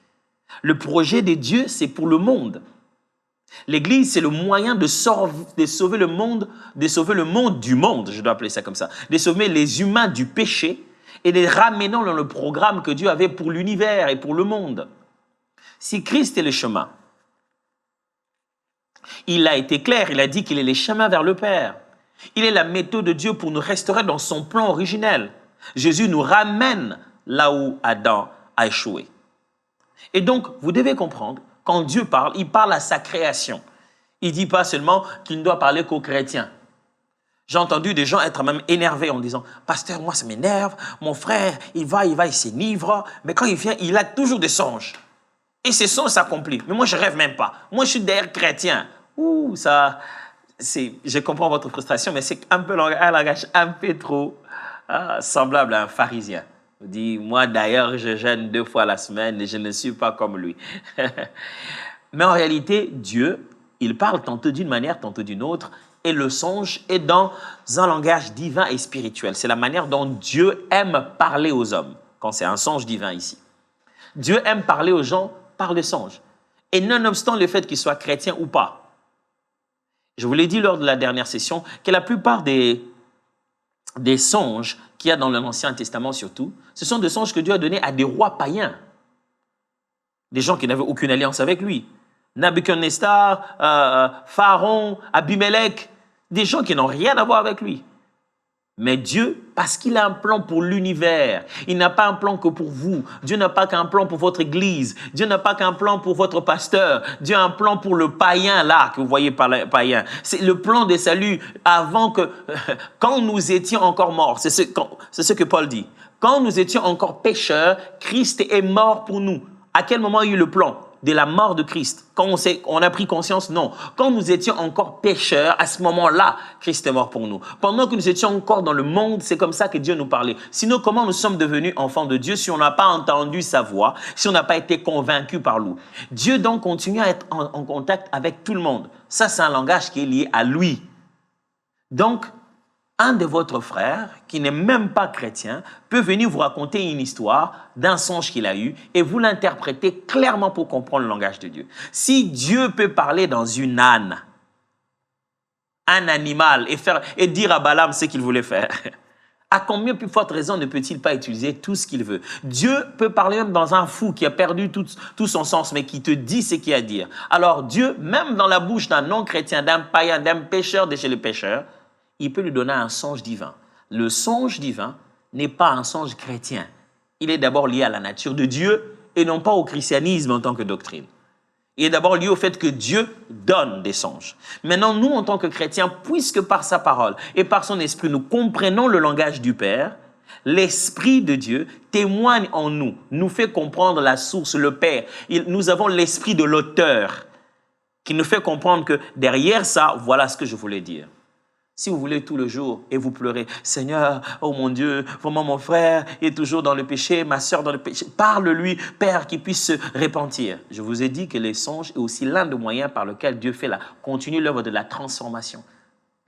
Le projet de Dieu, c'est pour le monde. L'Église, c'est le moyen de sauver le monde du monde, je dois appeler ça comme ça, de sauver les humains du péché et de les ramener dans le programme que Dieu avait pour l'univers et pour le monde. Si Christ est le chemin, il a été clair, il a dit qu'il est le chemin vers le Père. Il est la méthode de Dieu pour nous restaurer dans son plan originel. Jésus nous ramène là où Adam a échoué. Et donc, vous devez comprendre, quand Dieu parle, il parle à sa création. Il ne dit pas seulement qu'il ne doit parler qu'aux chrétiens. J'ai entendu des gens être même énervés en disant « Pasteur, moi ça m'énerve, mon frère, il s'enivre, mais quand il vient, il a toujours des songes. Et ces songes s'accomplissent. Mais moi, je ne rêve même pas. Moi, je suis derrière chrétien. » Ouh, ça, je comprends votre frustration, mais c'est un peu un langage un peu trop semblable à un pharisien. Il dit, moi d'ailleurs, je jeûne 2 fois la semaine et je ne suis pas comme lui. Mais en réalité, Dieu, il parle tantôt d'une manière, tantôt d'une autre, et le songe est dans un langage divin et spirituel. C'est la manière dont Dieu aime parler aux hommes, quand c'est un songe divin ici. Dieu aime parler aux gens par le songe. Et nonobstant le fait qu'ils soient chrétiens ou pas. Je vous l'ai dit lors de la dernière session, que la plupart des songes qu'il y a dans l'Ancien Testament surtout, ce sont des songes que Dieu a donnés à des rois païens. Des gens qui n'avaient aucune alliance avec lui. Nabuchodonosor, Pharaon, Abimelech, des gens qui n'ont rien à voir avec lui. Mais Dieu, parce qu'il a un plan pour l'univers, il n'a pas un plan que pour vous. Dieu n'a pas qu'un plan pour votre église. Dieu n'a pas qu'un plan pour votre pasteur. Dieu a un plan pour le païen là, que vous voyez par le païen. C'est le plan de salut avant que, quand nous étions encore morts. C'est ce que Paul dit. Quand nous étions encore pécheurs, Christ est mort pour nous. À quel moment il y a eu le plan? De la mort de Christ. Quand on a pris conscience, non. Quand nous étions encore pécheurs, à ce moment-là, Christ est mort pour nous. Pendant que nous étions encore dans le monde, c'est comme ça que Dieu nous parlait. Sinon, comment nous sommes devenus enfants de Dieu si on n'a pas entendu sa voix, si on n'a pas été convaincus par lui? Dieu donc continue à être en contact avec tout le monde. Ça, c'est un langage qui est lié à lui. Donc, un de votre frères, qui n'est même pas chrétien, peut venir vous raconter une histoire d'un songe qu'il a eu et vous l'interpréter clairement pour comprendre le langage de Dieu. Si Dieu peut parler dans une âne, un animal, et dire à Balaam ce qu'il voulait faire, à combien plus forte raison ne peut-il pas utiliser tout ce qu'il veut? Dieu peut parler même dans un fou qui a perdu tout son sens, mais qui te dit ce qu'il a à dire. Alors Dieu, même dans la bouche d'un non-chrétien, d'un païen, d'un pécheur de chez les pécheurs, il peut lui donner un songe divin. Le songe divin n'est pas un songe chrétien. Il est d'abord lié à la nature de Dieu et non pas au christianisme en tant que doctrine. Il est d'abord lié au fait que Dieu donne des songes. Maintenant, nous, en tant que chrétiens, puisque par sa parole et par son esprit, nous comprenons le langage du Père, l'Esprit de Dieu témoigne en nous, nous fait comprendre la source, le Père. Nous avons l'esprit de l'auteur qui nous fait comprendre que derrière ça, voilà ce que je voulais dire. Si vous voulez tout le jour et vous pleurez, Seigneur, oh mon Dieu, vraiment mon frère est toujours dans le péché, ma soeur dans le péché, parle-lui, Père, qu'il puisse se repentir. Je vous ai dit que les songes est aussi l'un des moyens par lequel Dieu continue l'œuvre de la transformation.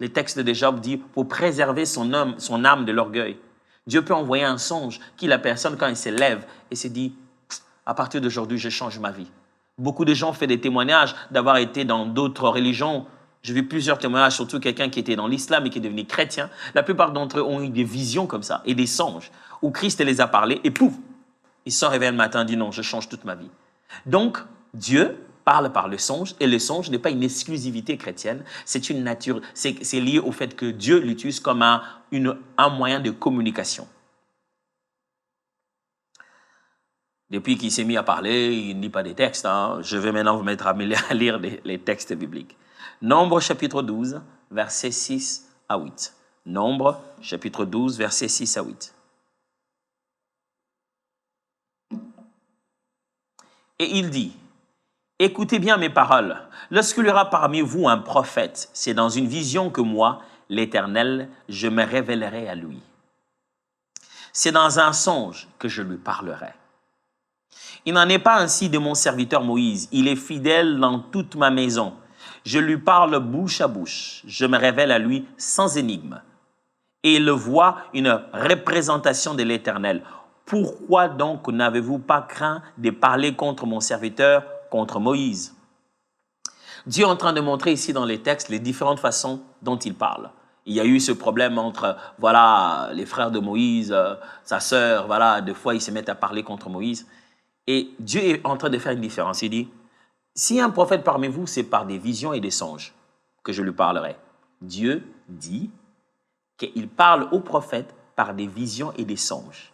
Le texte de Job dit, pour préserver son âme de l'orgueil. Dieu peut envoyer un songe qui la personne, quand il se lève et se dit, à partir d'aujourd'hui, je change ma vie. Beaucoup de gens ont fait des témoignages d'avoir été dans d'autres religions. J'ai vu plusieurs témoignages, surtout quelqu'un qui était dans l'islam et qui est devenu chrétien. La plupart d'entre eux ont eu des visions comme ça et des songes où Christ les a parlé et pouf, ils se sont réveillés le matin et disent non, je change toute ma vie. Donc, Dieu parle par le songe, et le songe n'est pas une exclusivité chrétienne, c'est une nature, c'est lié au fait que Dieu l'utilise comme un moyen de communication. Depuis qu'il s'est mis à parler, il ne lit pas des textes. Hein. Je vais maintenant vous mettre à lire les textes bibliques. Nombre chapitre 12, versets 6 à 8. Nombre chapitre 12, versets 6 à 8. Et il dit, « Écoutez bien mes paroles. Lorsqu'il y aura parmi vous un prophète, c'est dans une vision que moi, l'Éternel, je me révélerai à lui. C'est dans un songe que je lui parlerai. Il n'en est pas ainsi de mon serviteur Moïse. Il est fidèle dans toute ma maison. Je lui parle bouche à bouche. Je me révèle à lui sans énigme. Et il voit une représentation de l'Éternel. Pourquoi donc n'avez-vous pas craint de parler contre mon serviteur, contre Moïse? » Dieu est en train de montrer ici dans les textes les différentes façons dont il parle. Il y a eu ce problème entre, voilà, les frères de Moïse, sa sœur, voilà, des fois ils se mettent à parler contre Moïse. Et Dieu est en train de faire une différence. Il dit, si un prophète parmi vous, c'est par des visions et des songes que je lui parlerai. Dieu dit qu'il parle au prophète par des visions et des songes.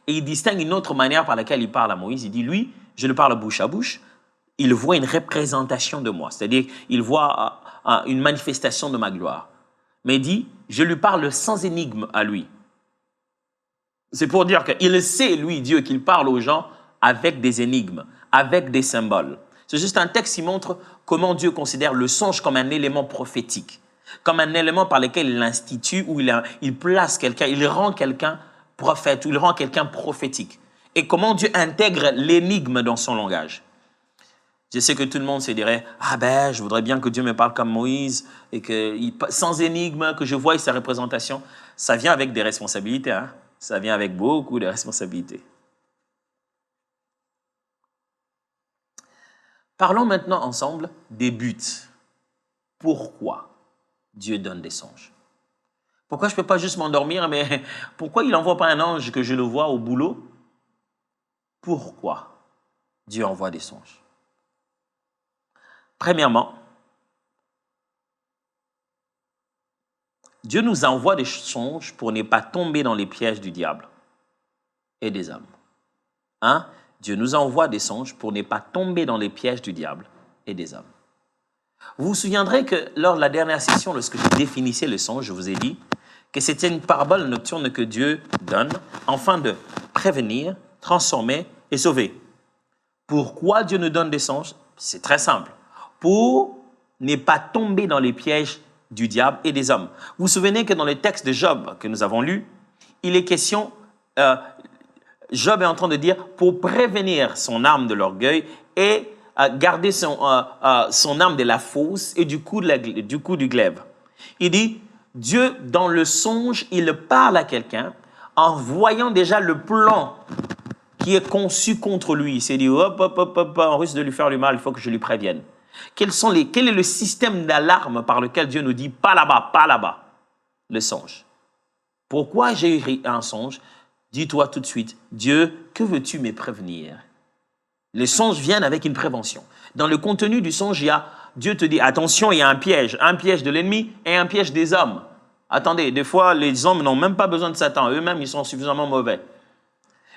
Et il distingue une autre manière par laquelle il parle à Moïse. Il dit, lui, je le parle bouche à bouche. Il voit une représentation de moi. C'est-à-dire, il voit une manifestation de ma gloire. Mais il dit, je lui parle sans énigme à lui. C'est pour dire qu'il sait, lui, Dieu, qu'il parle aux gens avec des énigmes, avec des symboles. C'est juste un texte qui montre comment Dieu considère le songe comme un élément prophétique, comme un élément par lequel il l'institue, où il place quelqu'un, il rend quelqu'un prophète, ou il rend quelqu'un prophétique. Et comment Dieu intègre l'énigme dans son langage. Je sais que tout le monde se dirait, ah ben, je voudrais bien que Dieu me parle comme Moïse, et que sans énigme, que je voie sa représentation. Ça vient avec des responsabilités, hein? Ça vient avec beaucoup de responsabilités. Parlons maintenant ensemble des buts. Pourquoi Dieu donne des songes? Pourquoi je ne peux pas juste m'endormir, mais pourquoi il n'envoie pas un ange que je le vois au boulot? Pourquoi Dieu envoie des songes? Premièrement, Dieu nous envoie des songes pour ne pas tomber dans les pièges du diable et des hommes. Hein? Dieu nous envoie des songes pour ne pas tomber dans les pièges du diable et des hommes. Vous vous souviendrez que lors de la dernière session, lorsque je définissais le songe, je vous ai dit que c'était une parabole nocturne que Dieu donne afin de prévenir, transformer et sauver. Pourquoi Dieu nous donne des songes? C'est très simple. Pour ne pas tomber dans les pièges du diable et des hommes. Vous vous souvenez que dans le texte de Job que nous avons lu, il est question... Job est en train de dire pour prévenir son âme de l'orgueil et garder son âme de la fausse et du coup du glaive. Il dit, Dieu, dans le songe, il parle à quelqu'un en voyant déjà le plan qui est conçu contre lui. Il s'est dit, hop, on risque de lui faire du mal, il faut que je lui prévienne. Quel est le système d'alarme par lequel Dieu nous dit, pas là-bas, le songe. Pourquoi j'ai eu un songe? Dis-toi tout de suite, Dieu, que veux-tu me prévenir? Les songes viennent avec une prévention. Dans le contenu du songe, Dieu te dit, attention, il y a un piège de l'ennemi et un piège des hommes. Attendez, des fois, les hommes n'ont même pas besoin de Satan. Eux-mêmes, ils sont suffisamment mauvais.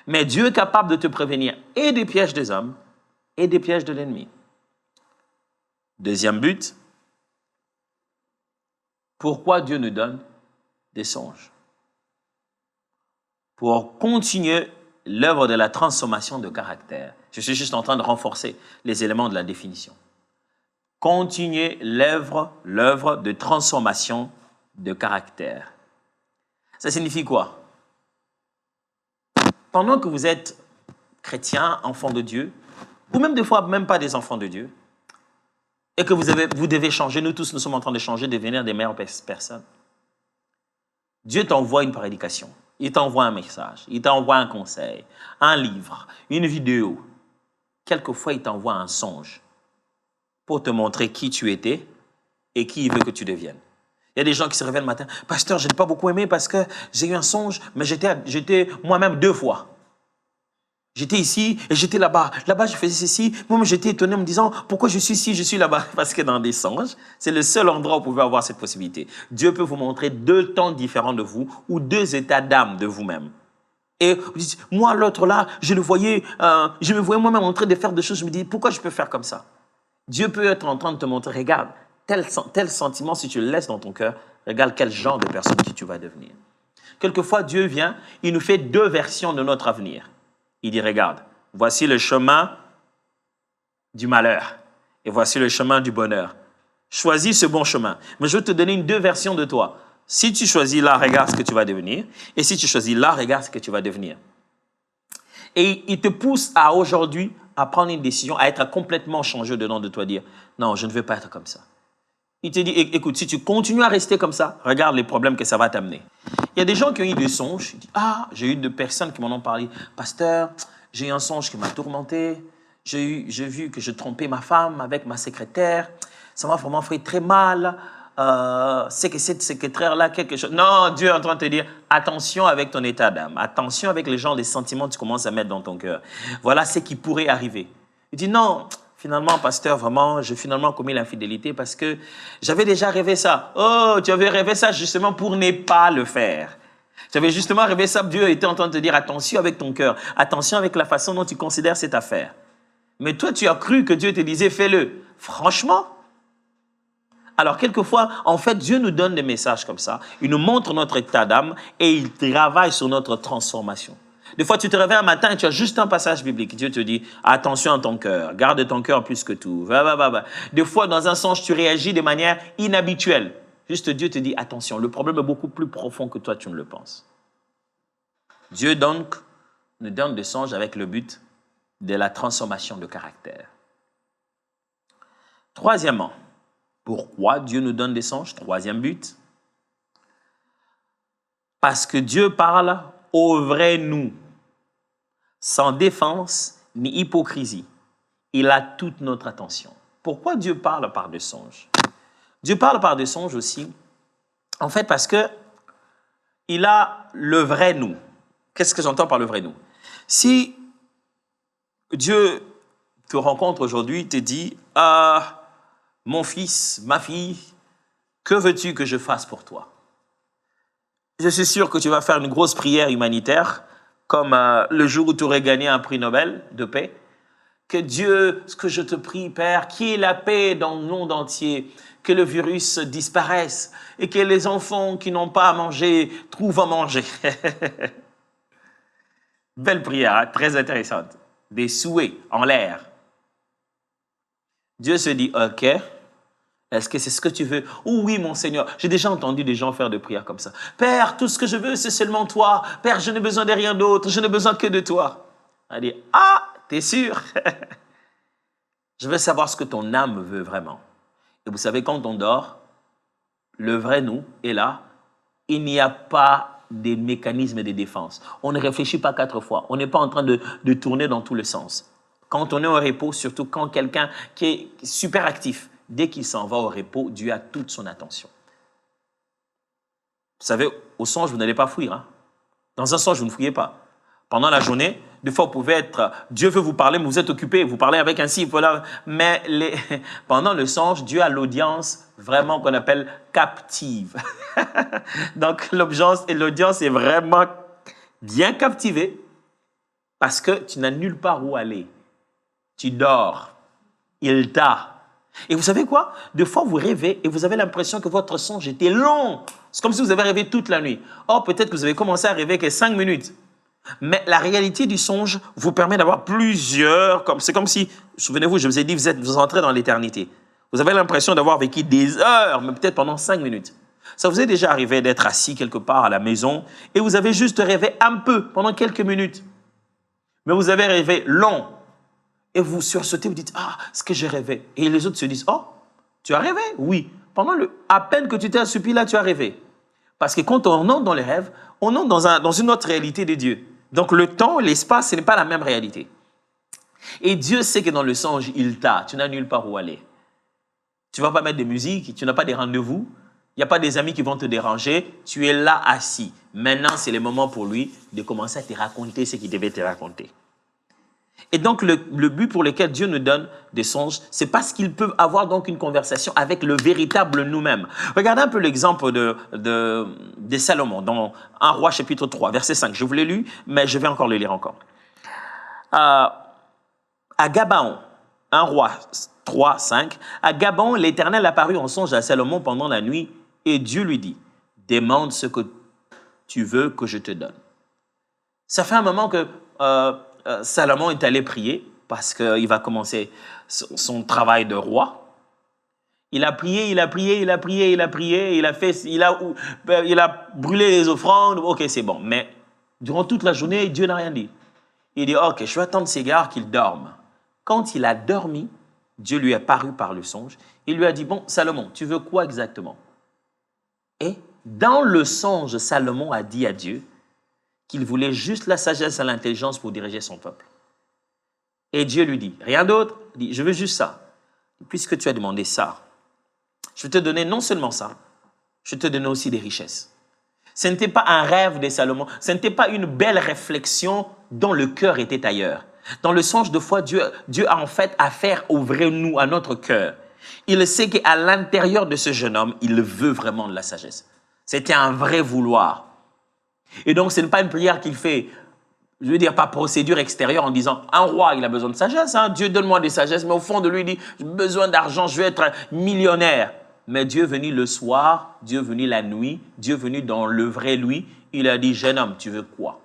Mais Dieu est capable de te prévenir et des pièges des hommes et des pièges de l'ennemi. Deuxième but, pourquoi Dieu nous donne des songes? Pour continuer l'œuvre de la transformation de caractère. Je suis juste en train de renforcer les éléments de la définition. Continuer l'œuvre de transformation de caractère. Ça signifie quoi? Pendant que vous êtes chrétien, enfant de Dieu, ou même des fois même pas des enfants de Dieu, et que vous devez changer, nous tous nous sommes en train de changer, devenir des meilleures personnes. Dieu t'envoie une prédication. Il t'envoie un message, il t'envoie un conseil, un livre, une vidéo. Quelquefois, il t'envoie un songe pour te montrer qui tu étais et qui il veut que tu deviennes. Il y a des gens qui se réveillent le matin. « Pasteur, je n'ai pas beaucoup aimé parce que j'ai eu un songe, mais j'étais moi-même 2 fois. J'étais ici et j'étais là-bas. Là-bas, je faisais ceci. Moi, j'étais étonné en me disant, pourquoi je suis ici, je suis là-bas? Parce que dans des songes, c'est le seul endroit où vous pouvez avoir cette possibilité. Dieu peut vous montrer 2 temps différents de vous ou 2 états d'âme de vous-même. Et vous dites, moi, l'autre là, je me voyais moi-même en train de faire des choses. Je me dis, pourquoi je peux faire comme ça? Dieu peut être en train de te montrer, regarde, tel sentiment, si tu le laisses dans ton cœur, regarde quel genre de personne que tu vas devenir. Quelquefois, Dieu vient, il nous fait 2 versions de notre avenir. Il dit, regarde, voici le chemin du malheur et voici le chemin du bonheur. Choisis ce bon chemin. Mais je vais te donner 2 versions de toi. Si tu choisis là, regarde ce que tu vas devenir. Et si tu choisis là, regarde ce que tu vas devenir. Et il te pousse à aujourd'hui à prendre une décision, à être complètement changé dedans de toi, dire, non, je ne veux pas être comme ça. Il te dit, écoute, si tu continues à rester comme ça, regarde les problèmes que ça va t'amener. Il y a des gens qui ont eu des songes. Ils disent, ah, j'ai eu 2 personnes qui m'en ont parlé. Pasteur, j'ai eu un songe qui m'a tourmenté. J'ai vu que je trompais ma femme avec ma secrétaire. Ça m'a vraiment fait très mal. C'est que cette secrétaire-là, quelque chose. Non, Dieu est en train de te dire, attention avec ton état d'âme. Attention avec les genres de sentiments que tu commences à mettre dans ton cœur. Voilà ce qui pourrait arriver. Il dit, non. Finalement, pasteur, vraiment, j'ai finalement commis l'infidélité parce que j'avais déjà rêvé ça. Oh, tu avais rêvé ça justement pour ne pas le faire. J'avais justement rêvé ça. Dieu était en train de te dire attention avec ton cœur, attention avec la façon dont tu considères cette affaire. Mais toi, tu as cru que Dieu te disait fais-le. Franchement? Alors, quelquefois, en fait, Dieu nous donne des messages comme ça. Il nous montre notre état d'âme et il travaille sur notre transformation. Des fois, tu te réveilles un matin et tu as juste un passage biblique. Dieu te dit, attention à ton cœur, garde ton cœur plus que tout. Des fois, dans un songe, tu réagis de manière inhabituelle. Juste Dieu te dit, attention, le problème est beaucoup plus profond que toi, tu ne le penses. Dieu donc nous donne des songes avec le but de la transformation de caractère. Troisièmement, pourquoi Dieu nous donne des songes? 3e but. Parce que Dieu parle au vrai nous, sans défense ni hypocrisie. Il a toute notre attention. Pourquoi Dieu parle par des songes? Dieu parle par des songes aussi, en fait, parce que il a le vrai nous. Qu'est-ce que j'entends par le vrai nous? Si Dieu te rencontre aujourd'hui, te dit, ah, mon fils, ma fille, que veux-tu que je fasse pour toi? Je suis sûr que tu vas faire une grosse prière humanitaire, comme le jour où tu aurais gagné un prix Nobel de paix. Que Dieu, ce que je te prie, Père, qu'il y ait la paix dans le monde entier, que le virus disparaisse et que les enfants qui n'ont pas à manger trouvent à manger. Belle prière, hein, très intéressante. Des souhaits en l'air. Dieu se dit, ok, est-ce que c'est ce que tu veux? Oh oui, mon Seigneur. J'ai déjà entendu des gens faire des prières comme ça. Père, tout ce que je veux, c'est seulement toi. Père, je n'ai besoin de rien d'autre. Je n'ai besoin que de toi. Elle dit, ah, t'es sûr? Je veux savoir ce que ton âme veut vraiment. Et vous savez, quand on dort, le vrai nous est là. Il n'y a pas de mécanisme de défense. On ne réfléchit pas 4 fois. On n'est pas en train de tourner dans tous les sens. Quand on est au repos, surtout quand quelqu'un qui est super actif, dès qu'il s'en va au repos, Dieu a toute son attention. Vous savez, au songe, vous n'allez pas fuir. Hein? Dans un songe, vous ne fouillez pas. Pendant la journée, des fois, vous pouvez être... Dieu veut vous parler, mais vous êtes occupé. Vous parlez avec un si, voilà. Mais pendant le songe, Dieu a l'audience vraiment qu'on appelle captive. Donc, l'audience est vraiment bien captivée parce que tu n'as nulle part où aller. Tu dors. Il t'a. Et vous savez quoi? Des fois, vous rêvez et vous avez l'impression que votre songe était long. C'est comme si vous avez rêvé toute la nuit. Or, peut-être que vous avez commencé à rêver que 5 minutes. Mais la réalité du songe vous permet d'avoir plusieurs... C'est comme si, souvenez-vous, je vous ai dit, vous entrez dans l'éternité. Vous avez l'impression d'avoir vécu des heures, mais peut-être pendant 5 minutes. Ça vous est déjà arrivé d'être assis quelque part à la maison et vous avez juste rêvé un peu pendant quelques minutes. Mais vous avez rêvé long. Et vous sursautez, vous dites, ah, ce que j'ai rêvé. Et les autres se disent, oh, tu as rêvé? Oui. Pendant à peine que tu t'es assoupi là, tu as rêvé. Parce que quand on entre dans les rêves, on entre dans une autre réalité de Dieu. Donc le temps, l'espace, ce n'est pas la même réalité. Et Dieu sait que dans le songe, il t'a. Tu n'as nulle part où aller. Tu ne vas pas mettre de musique, tu n'as pas de rendez-vous. Il n'y a pas des amis qui vont te déranger. Tu es là assis. Maintenant, c'est le moment pour lui de commencer à te raconter ce qu'il devait te raconter. Et donc, le but pour lequel Dieu nous donne des songes, c'est parce qu'ils peuvent avoir donc une conversation avec le véritable nous-mêmes. Regardez un peu l'exemple de Salomon dans 1 Roi chapitre 3, verset 5. Je vous l'ai lu, mais je vais encore le lire encore. À Gabaon, 1 Roi 3, 5. À Gabaon, l'Éternel apparut en songe à Salomon pendant la nuit et Dieu lui dit, « Demande ce que tu veux que je te donne. » Ça fait un moment que Salomon est allé prier parce qu'il va commencer son travail de roi. Il a prié, il a prié, il a prié, il a prié, il a brûlé les offrandes. Ok, c'est bon. Mais durant toute la journée, Dieu n'a rien dit. Il dit, ok, je vais attendre ces gars qu'ils dorment. Quand il a dormi, Dieu lui est apparu par le songe. Il lui a dit, bon, Salomon, tu veux quoi exactement? Et dans le songe, Salomon a dit à Dieu qu'il voulait juste la sagesse et l'intelligence pour diriger son peuple. Et Dieu lui dit, rien d'autre, il dit, je veux juste ça. Puisque tu as demandé ça, je vais te donner non seulement ça, je vais te donner aussi des richesses. Ce n'était pas un rêve de Salomon, ce n'était pas une belle réflexion dont le cœur était ailleurs. Dans le songe de foi, Dieu a en fait affaire au vrai nous, à notre cœur. Il sait qu'à l'intérieur de ce jeune homme, il veut vraiment de la sagesse. C'était un vrai vouloir. Et donc, ce n'est pas une prière qu'il fait, je veux dire, par procédure extérieure en disant, un roi, il a besoin de sagesse, hein? Dieu donne-moi des sagesses, mais au fond de lui, il dit, j'ai besoin d'argent, je veux être millionnaire. Mais Dieu venu le soir, Dieu venu la nuit, Dieu venu dans le vrai lui, il a dit, jeune homme, tu veux quoi?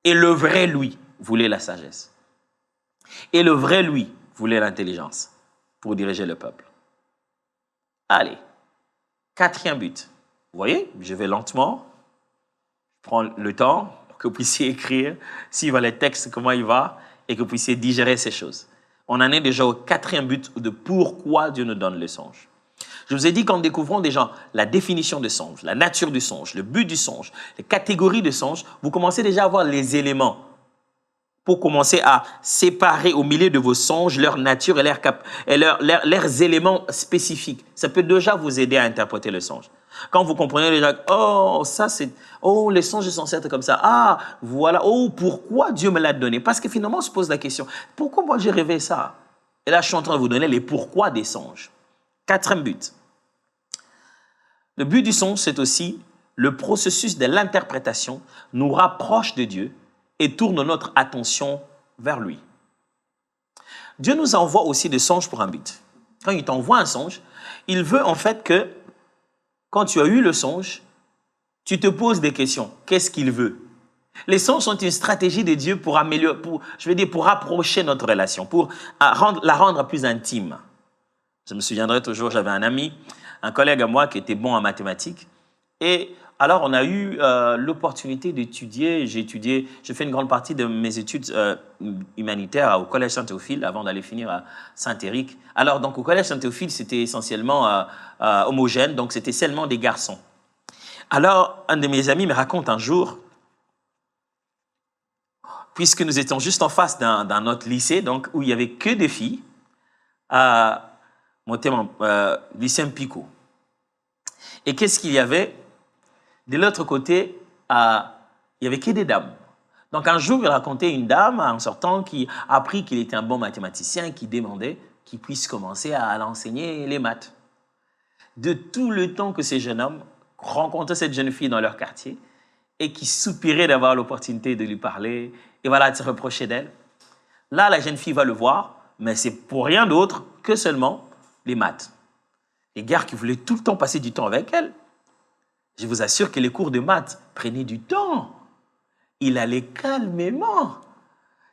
Et le vrai lui voulait la sagesse. Et le vrai lui voulait l'intelligence pour diriger le peuple. Allez, quatrième but. Vous voyez, je vais lentement. Prends le temps pour que vous puissiez écrire, s'il va les textes, comment il va, et que vous puissiez digérer ces choses. On en est déjà au quatrième but de pourquoi Dieu nous donne le songe. Je vous ai dit qu'en découvrant déjà la définition du songe, la nature du songe, le but du songe, les catégories de songe, vous commencez déjà à voir les éléments pour commencer à séparer au milieu de vos songes leur nature et leurs éléments spécifiques. Ça peut déjà vous aider à interpréter le songe. Quand vous comprenez déjà, oh, ça c'est, oh, les songes sont censés être comme ça. Ah, voilà, oh, pourquoi Dieu me l'a donné? Parce que finalement, on se pose la question, pourquoi moi j'ai rêvé ça? Et là, je suis en train de vous donner les pourquoi des songes. Quatrième but. Le but du songe, c'est aussi le processus de l'interprétation nous rapproche de Dieu et tourne notre attention vers lui. Dieu nous envoie aussi des songes pour un but. Quand il t'envoie un songe, il veut en fait que quand tu as eu le songe, tu te poses des questions. Qu'est-ce qu'il veut? Les songes sont une stratégie de Dieu pour améliorer, pour rapprocher notre relation, pour la rendre plus intime. Je me souviendrai toujours, j'avais un ami, un collègue à moi qui était bon en mathématiques. Et alors, on a eu l'opportunité d'étudier. J'ai fait une grande partie de mes études humanitaires au Collège Saint-Théophile avant d'aller finir à Saint-Éric. Alors, donc, au Collège Saint-Théophile, c'était essentiellement homogène, donc c'était seulement des garçons. Alors, un de mes amis me raconte un jour, puisque nous étions juste en face d'un autre lycée, donc, où il n'y avait que des filles, lycée Picot. Et qu'est-ce qu'il y avait? De l'autre côté, il n'y avait que des dames. Donc un jour, il racontait une dame en sortant qui a appris qu'il était un bon mathématicien qui demandait qu'il puisse commencer à l'enseigner les maths. De tout le temps que ces jeunes hommes rencontraient cette jeune fille dans leur quartier et qui soupiraient d'avoir l'opportunité de lui parler et voilà, de se reprocher d'elle, là, la jeune fille va le voir, mais c'est pour rien d'autre que seulement les maths. Les gars qui voulaient tout le temps passer du temps avec elle. Je vous assure que les cours de maths prenaient du temps. Il allait calmement.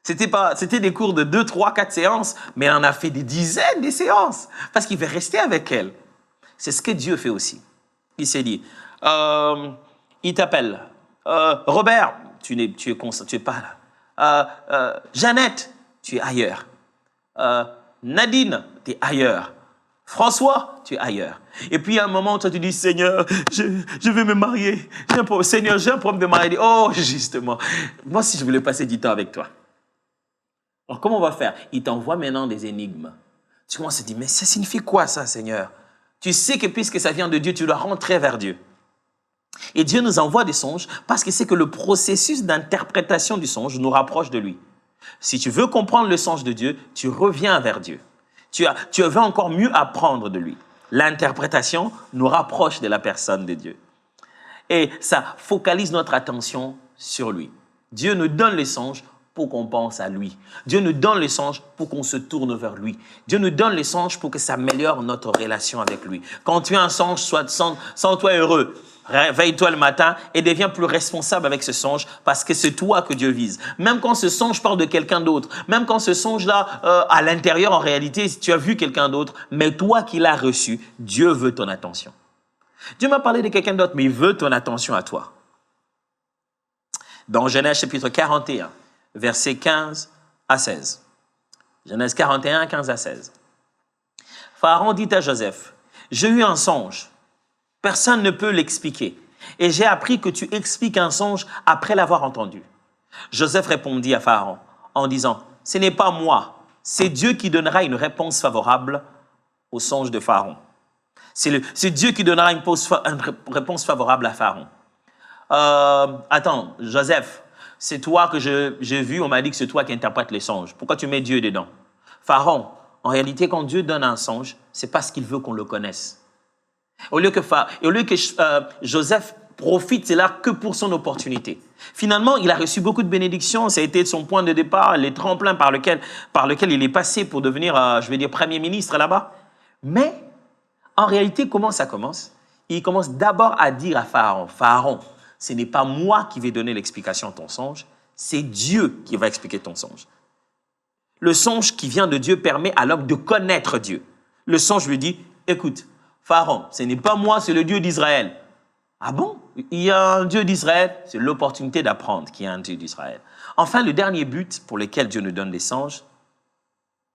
C'était des cours de 2, 3, 4 séances, mais on a fait des dizaines de séances parce qu'il veut rester avec elle. C'est ce que Dieu fait aussi. Il s'est dit, il t'appelle, Robert, tu es pas là. Jeannette, tu es ailleurs. Nadine, tu es ailleurs. François, tu es ailleurs. Et puis à un moment, toi tu dis, Seigneur, je veux me marier. Seigneur, j'ai un problème de mariage. Oh, justement, moi si je voulais passer du temps avec toi. Alors comment on va faire? Il t'envoie maintenant des énigmes. Tu commences à te dire, mais ça signifie quoi ça, Seigneur? Tu sais que puisque ça vient de Dieu, tu dois rentrer vers Dieu. Et Dieu nous envoie des songes parce qu'il sait que le processus d'interprétation du songe nous rapproche de lui. Si tu veux comprendre le songe de Dieu, tu reviens vers Dieu. Tu veux encore mieux apprendre de lui. L'interprétation nous rapproche de la personne de Dieu. Et ça focalise notre attention sur lui. Dieu nous donne les songes pour qu'on pense à lui. Dieu nous donne les songes pour qu'on se tourne vers lui. Dieu nous donne les songes pour que ça améliore notre relation avec lui. Quand tu as un songe, sens-toi heureux. Réveille-toi le matin et deviens plus responsable avec ce songe parce que c'est toi que Dieu vise. Même quand ce songe parle de quelqu'un d'autre, même quand ce songe-là, à l'intérieur, en réalité, si tu as vu quelqu'un d'autre, mais toi qui l'as reçu, Dieu veut ton attention. Dieu m'a parlé de quelqu'un d'autre, mais il veut ton attention à toi. Dans Genèse chapitre 41, versets 15 à 16. Genèse 41, 15 à 16. Pharaon dit à Joseph, « J'ai eu un songe. Personne ne peut l'expliquer. Et j'ai appris que tu expliques un songe après l'avoir entendu. » Joseph répondit à Pharaon en disant, « Ce n'est pas moi, c'est Dieu qui donnera une réponse favorable au songe de Pharaon. » C'est Dieu qui donnera une réponse favorable à Pharaon. Attends, Joseph, c'est toi que j'ai vu, on m'a dit que c'est toi qui interprètes les songes. Pourquoi tu mets Dieu dedans? Pharaon, en réalité, quand Dieu donne un songe, c'est parce qu'il veut qu'on le connaisse. Au lieu que Joseph profite, c'est là que pour son opportunité. Finalement, il a reçu beaucoup de bénédictions. Ça a été son point de départ, les tremplins par lequel il est passé pour devenir, Premier ministre là-bas. Mais, en réalité, comment ça commence? Il commence d'abord à dire à Pharaon, « Pharaon, ce n'est pas moi qui vais donner l'explication de ton songe, c'est Dieu qui va expliquer ton songe. » Le songe qui vient de Dieu permet à l'homme de connaître Dieu. Le songe lui dit, « Écoute, Pharaon, ce n'est pas moi, c'est le Dieu d'Israël. » Ah bon? Il y a un Dieu d'Israël? C'est l'opportunité d'apprendre qu'il y a un Dieu d'Israël. Enfin, le dernier but pour lequel Dieu nous donne des songes,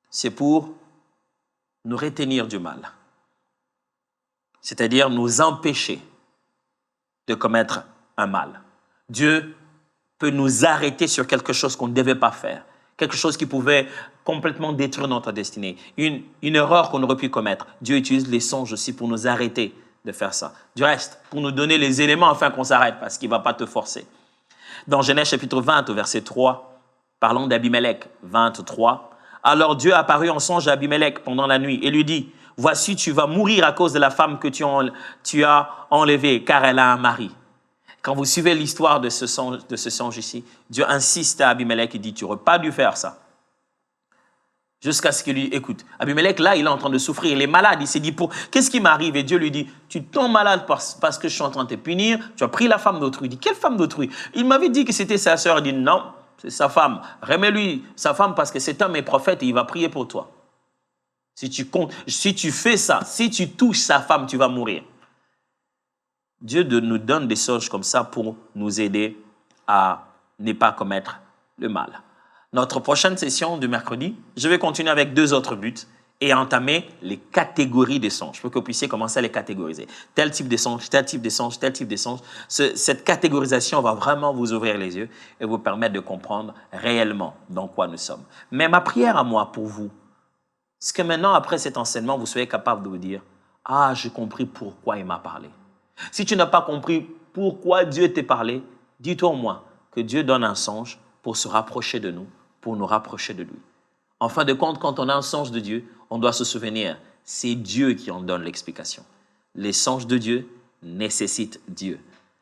c'est pour nous retenir du mal. C'est-à-dire nous empêcher de commettre un mal. Dieu peut nous arrêter sur quelque chose qu'on ne devait pas faire, quelque chose qui pouvait complètement détruire notre destinée, une erreur qu'on aurait pu commettre. Dieu utilise les songes aussi pour nous arrêter de faire ça. Du reste, pour nous donner les éléments afin qu'on s'arrête, parce qu'il ne va pas te forcer. Dans Genèse chapitre 20, au verset 3, parlons d'Abimelech, 23. Alors Dieu apparut en songe à Abimelech pendant la nuit et lui dit, « Voici, tu vas mourir à cause de la femme que tu as enlevée, car elle a un mari. » Quand vous suivez l'histoire de ce songe ici, Dieu insiste à Abimelech et dit, « Tu n'aurais pas dû faire ça. » Jusqu'à ce qu'il lui écoute. Abimelech, là, il est en train de souffrir, il est malade. Il s'est dit, qu'est-ce qui m'arrive? Et Dieu lui dit, tu tombes malade parce que je suis en train de te punir. Tu as pris la femme d'autrui. Il dit, quelle femme d'autrui? Il m'avait dit que c'était sa sœur. Il dit, non, c'est sa femme. Remets-lui sa femme parce que cet homme est prophète et il va prier pour toi. Si tu fais ça, si tu touches sa femme, tu vas mourir. Dieu nous donne des songes comme ça pour nous aider à ne pas commettre le mal. Notre prochaine session du mercredi, je vais continuer avec 2 autres buts et entamer les catégories des songes pour que vous puissiez commencer à les catégoriser. Tel type de songe, tel type de songe, tel type de songe. Cette catégorisation va vraiment vous ouvrir les yeux et vous permettre de comprendre réellement dans quoi nous sommes. Mais ma prière à moi pour vous, c'est que maintenant, après cet enseignement, vous soyez capable de vous dire « Ah, j'ai compris pourquoi il m'a parlé. » Si tu n'as pas compris pourquoi Dieu t'a parlé, dis-toi au moins que Dieu donne un songe pour se rapprocher de nous, pour nous rapprocher de lui. En fin de compte, quand on a un songe de Dieu, on doit se souvenir, c'est Dieu qui en donne l'explication. Les songes de Dieu nécessitent Dieu.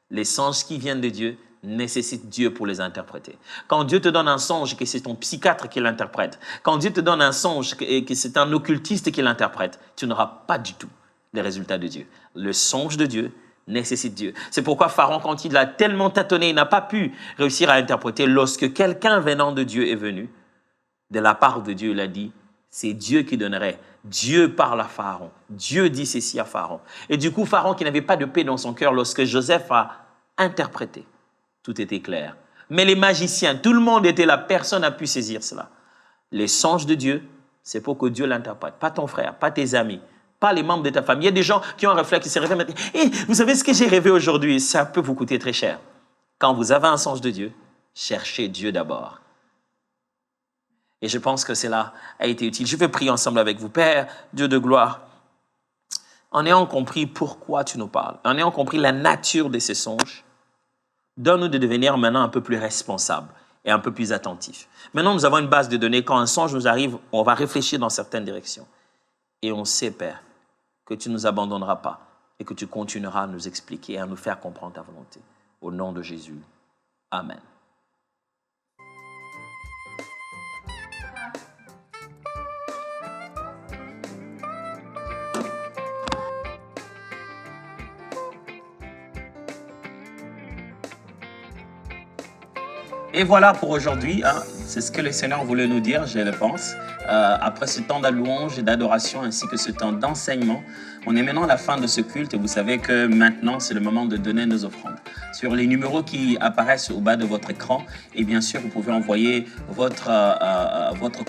Les songes qui viennent de Dieu nécessitent Dieu pour les interpréter. Quand Dieu te donne un songe et que c'est ton psychiatre qui l'interprète, quand Dieu te donne un songe et que c'est un occultiste qui l'interprète, tu n'auras pas du tout les résultats de Dieu. Le songe de Dieu nécessite Dieu. C'est pourquoi Pharaon, quand il a tellement tâtonné, il n'a pas pu réussir à interpréter. Lorsque quelqu'un venant de Dieu est venu, de la part de Dieu, il a dit, c'est Dieu qui donnerait. Dieu parle à Pharaon. Dieu dit ceci à Pharaon. Et du coup, Pharaon qui n'avait pas de paix dans son cœur, lorsque Joseph a interprété, tout était clair. Mais les magiciens, tout le monde était là, personne n'a pu saisir cela. Les songes de Dieu, c'est pour que Dieu l'interprète. Pas ton frère, pas tes amis, pas les membres de ta famille. Il y a des gens qui ont un réflexe, qui se réveillent maintenant. Hey, vous savez ce que j'ai rêvé aujourd'hui? Ça peut vous coûter très cher. Quand vous avez un songe de Dieu, cherchez Dieu d'abord. Et je pense que cela a été utile. Je vais prier ensemble avec vous. Père, Dieu de gloire, en ayant compris pourquoi tu nous parles, en ayant compris la nature de ces songes, donne-nous de devenir maintenant un peu plus responsables et un peu plus attentif. Maintenant, nous avons une base de données. Quand un songe nous arrive, on va réfléchir dans certaines directions. Et on sait, Père, que tu ne nous abandonneras pas et que tu continueras à nous expliquer et à nous faire comprendre ta volonté. Au nom de Jésus. Amen. Et voilà pour aujourd'hui, hein. C'est ce que le Seigneur voulait nous dire, je le pense. Après ce temps de louange et d'adoration ainsi que ce temps d'enseignement, on est maintenant à la fin de ce culte et vous savez que maintenant c'est le moment de donner nos offrandes. Sur les numéros qui apparaissent au bas de votre écran, et bien sûr vous pouvez envoyer votre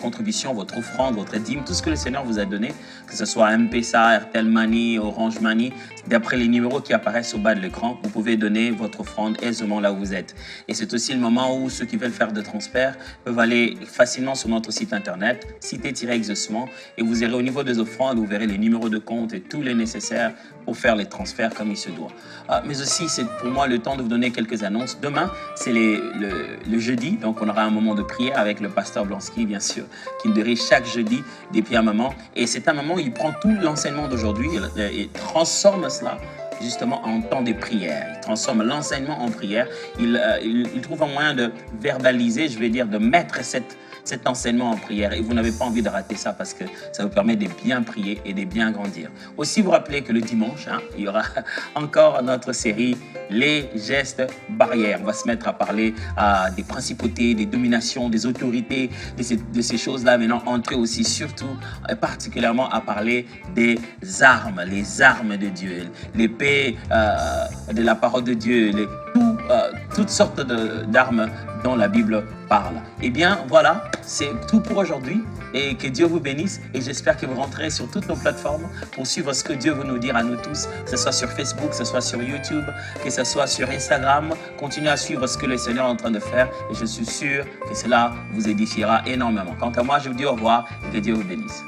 contribution, votre offrande, votre dîme, tout ce que le Seigneur vous a donné, que ce soit M-Pesa, Airtel Money, Orange Money, d'après les numéros qui apparaissent au bas de l'écran, vous pouvez donner votre offrande aisément là où vous êtes. Et c'est aussi le moment où ceux qui veulent faire de transferts peuvent aller facilement sur notre site internet, cité-exaucement, et vous irez au niveau des offrandes, vous verrez les numéros de compte et tout le nécessaire pour faire les transferts comme il se doit. Mais aussi, c'est pour moi le temps de vous donner quelques annonces. Demain, c'est le jeudi, donc on aura un moment de prière avec le pasteur Blansky, bien sûr, qui nous dirige chaque jeudi depuis un moment. Et c'est un moment où il prend tout l'enseignement d'aujourd'hui et transforme cela justement en temps de prière. Il transforme l'enseignement en prière. Il trouve un moyen de verbaliser, je vais dire, de mettre cet enseignement en prière. Et vous n'avez pas envie de rater ça parce que ça vous permet de bien prier et de bien grandir. Aussi, vous rappelez que le dimanche, il y aura encore notre série Les gestes barrières. On va se mettre à parler des principautés, des dominations, des autorités, de ces choses-là. Maintenant, entrer aussi surtout, particulièrement à parler des armes, les armes de Dieu, l'épée de la parole de Dieu, toutes sortes d'armes dont la Bible parle. Eh bien, voilà, c'est tout pour aujourd'hui et que Dieu vous bénisse et j'espère que vous rentrerez sur toutes nos plateformes pour suivre ce que Dieu veut nous dire à nous tous, que ce soit sur Facebook, que ce soit sur YouTube, que ce soit sur Instagram. Continuez à suivre ce que le Seigneur est en train de faire et je suis sûr que cela vous édifiera énormément. Quant à moi, je vous dis au revoir et que Dieu vous bénisse.